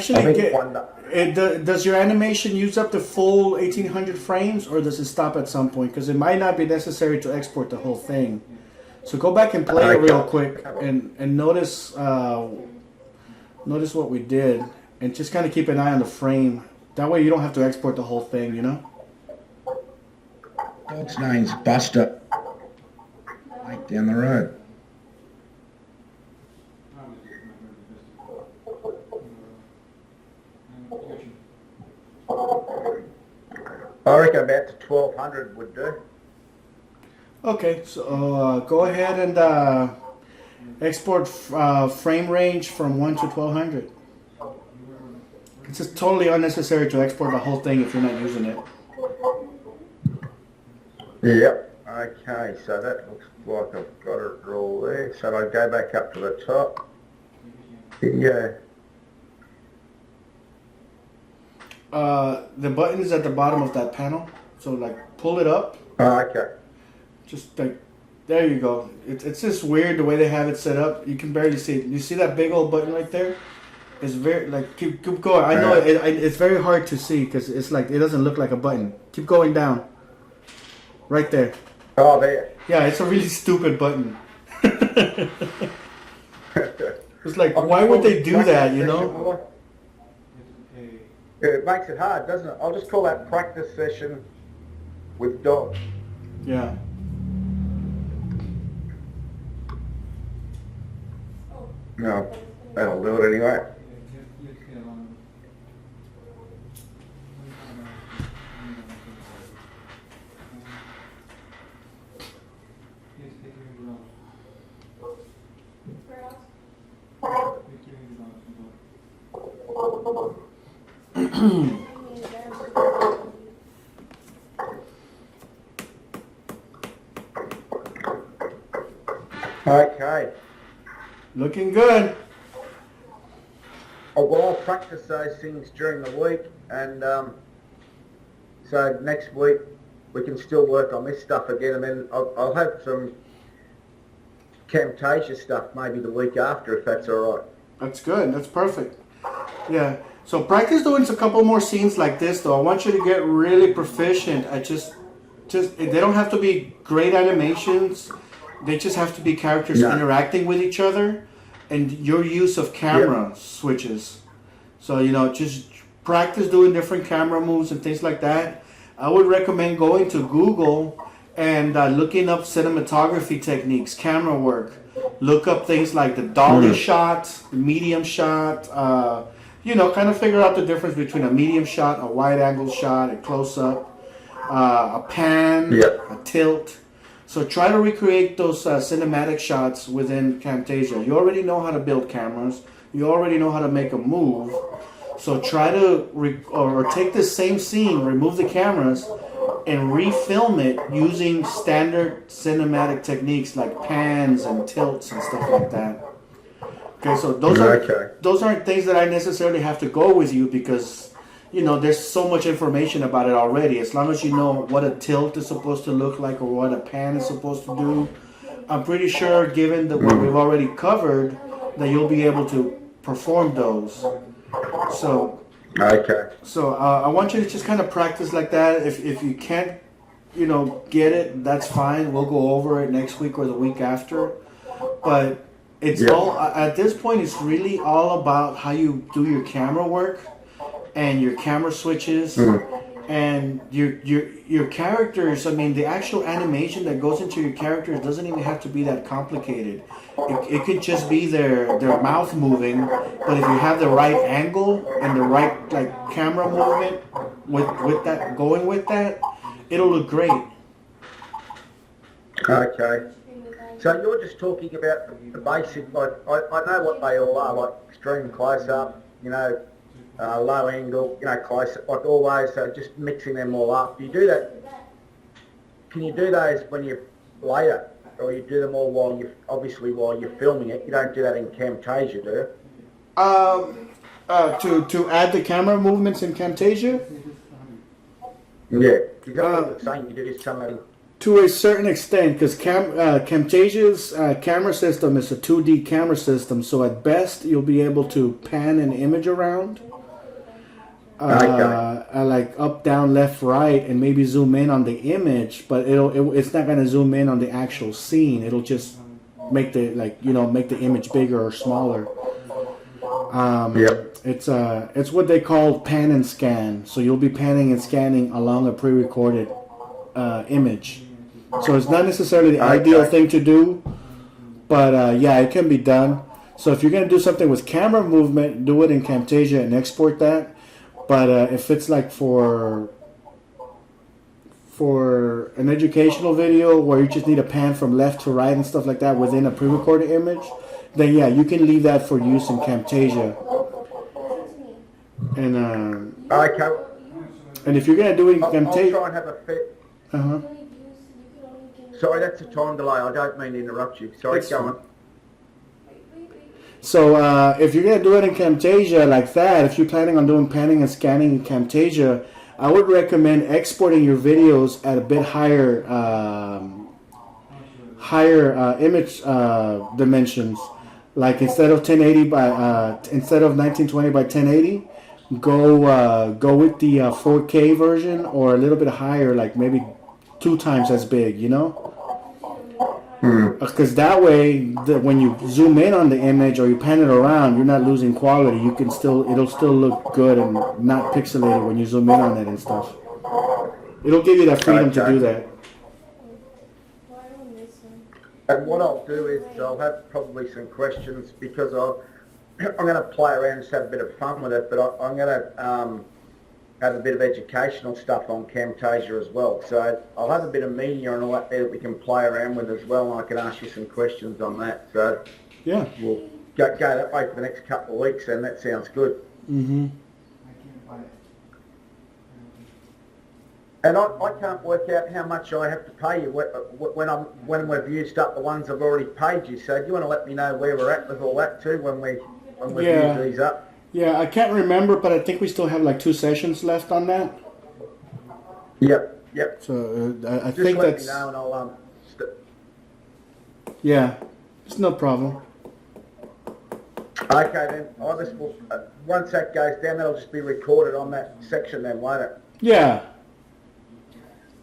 think does your animation use up the full 1800 frames, or does it stop at some point? Because it might not be necessary to export the whole thing. So go back and play it real quick and notice notice what we did, and just kind of keep an eye on the frame. That way you don't have to export the whole thing, you know? Dog's name's Buster. Like down the road. I reckon about to 1200 would do. Okay, so go ahead and export frame range from 1 to 1200. It's just totally unnecessary to export the whole thing if you're not using it. Yep. Okay, so that looks like I've got it all there. So I go back up to the top. Video. The button is at the bottom of that panel, so like pull it up. Oh, okay. Just like, there you go. It's just weird the way they have it set up. You can barely see it. You see that big old button right there? It's very, like, keep going. I know it's very hard to see because it's like, it doesn't look like a button. Keep going down. Right there. Oh, there. Yeah, it's a really stupid button. It's like, why would they do that, you know? Yeah, it makes it hard, doesn't it? I'll just call that practice session with dog. Yeah. No, that'll do it anyway. Okay. Looking good. Oh, well, I'll practice those things during the week, and so next week we can still work on this stuff again, and then I'll have some Camtasia stuff maybe the week after, if that's all right. That's good. That's perfect. Yeah. So practice doing a couple more scenes like this, though. I want you to get really proficient at just they don't have to be great animations. They just have to be characters interacting with each other, and your use of camera switches. So, you know, just practice doing different camera moves and things like that. I would recommend going to Google and looking up cinematography techniques, camera work. Look up things like the dolly shot, the medium shot. You know, kind of figure out the difference between a medium shot, a wide angle shot, a close up, a pan, a tilt. So try to recreate those cinematic shots within Camtasia. You already know how to build cameras. You already know how to make a move. So try to or take the same scene, remove the cameras, and refilm it using standard cinematic techniques like pans and tilts and stuff like that. Okay, so those aren't things that I necessarily have to go with you because, you know, there's so much information about it already. As long as you know what a tilt is supposed to look like or what a pan is supposed to do, I'm pretty sure, given what we've already covered, that you'll be able to perform those. So, I want you to just kind of practice like that. If you can't, you know, get it, that's fine. We'll go over it next week or the week after. But it's all at this point. It's really all about how you do your camera work and your camera switches and your characters. I mean, the actual animation that goes into your characters doesn't even have to be that complicated. It could just be their mouth moving, but if you have the right angle and the right camera movement with that going with that, it'll look great. Okay. So you're just talking about the basic, like I know what they all are, like extreme close up, you know, low angle, you know, close, like all those. So just mixing them all up. Do you do that? Can you do those when you later or you do them all while you're filming it. You don't do that in Camtasia, do To add the camera movements in Camtasia? you? Yeah. Is that what you're saying? You do something. To a certain extent, because Camtasia's camera system is a 2D camera system, so at best you'll be able to pan an image around, like up, down, left, right, and maybe zoom in on the image, but it's not going to zoom in on the actual scene. It'll just make the make the image bigger or smaller. Yep. It's what they call pan and scan. So you'll be panning and scanning along a pre-recorded image. So it's not necessarily the ideal thing to do, but yeah, it can be done. So if you're going to do something with camera movement, do it in Camtasia and export that. But if it's like for an educational video where you just need a pan from left to right and stuff like that within a pre-recorded image, then yeah, you can leave that for use in Camtasia. And Okay. and if you're going to do it in I'll Camtasia... try and have a fit. Uh-huh. Sorry, that's a time delay. I don't mean to interrupt you. Sorry, go on. So if you're going to do it in Camtasia like that, if you're planning on doing panning and scanning in Camtasia, I would recommend exporting your videos at a bit higher image dimensions. Like instead of 1920 by 1080, go with the 4K version, or a little bit higher, like maybe 2 times as big, you know? Because that way, when you zoom in on the image or you pan it around, you're not losing quality. It'll still look good and not pixelated when you zoom in on it and stuff. It'll give you that freedom to do that. And what I'll do is I'll have probably some questions, because I'm going to play around and just have a bit of fun with it, but I'm going to have a bit of educational stuff on Camtasia as well. So I'll have a bit of media and all that there that we can play around with as well, and I can ask you some questions on that. So Yeah. we'll go that way for the next couple of weeks, and that sounds good. Mm-hmm. And I can't work out how much I have to pay you when we've used up the ones I've already paid you. So do you want to let me know where we're at with all that too when we've used these up? Yeah, I can't remember, but I think we still have like 2 sessions left on that. Yep. So I Just think let that's... me know and I'll Yeah, it's no problem. Okay then. Once that goes down, that'll just be recorded on that section then, won't it? Yeah.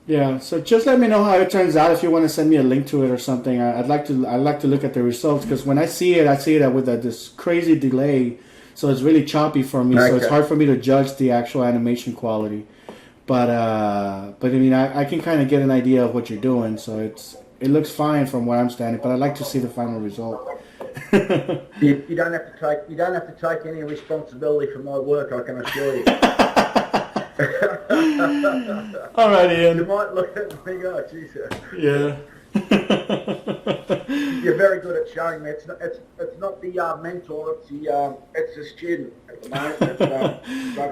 Yeah, so just let me know how it turns out. If you want to send me a link to it or something, I'd like to look at the results, because when I see it with this crazy delay, so it's really choppy for me. So it's hard for me to judge the actual animation quality. But I mean, I can kind of get an idea of what you're doing. So it looks fine from where I'm standing. But I'd like to see the final result. You don't have to take any responsibility for my work, I can assure you. All right, Ian. You might look at me and think, oh, Jesus. Yeah. You're very good at showing me. It's not the mentor. It's the student at the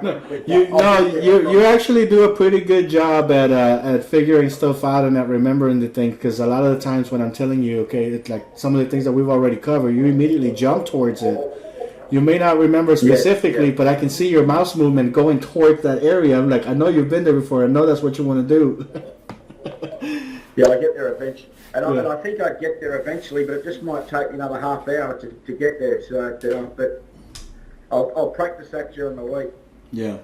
moment. You actually do a pretty good job at figuring stuff out and at remembering the things. Because a lot of the times when I'm telling you, okay, it's like some of the things that we've already covered, you immediately jump towards it. You may not remember specifically, but I can see your mouse movement going towards that area. I'm like, I know you've been there before. I know that's what you want to do. Yeah, I get there eventually. And I think I'd get there eventually, but it just might take me another half hour to get there. So, but I'll practice that during the week. Yeah.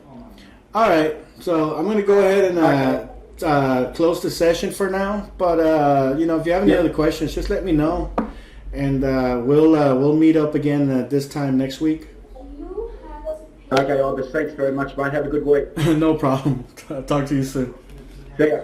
All right. So I'm going to go ahead and close the session for now. But, if you have any other questions, just let me know. And we'll meet up again this time next week. Okay, Albus, thanks very much, mate. Have a good week. No problem. Talk to you soon. See ya.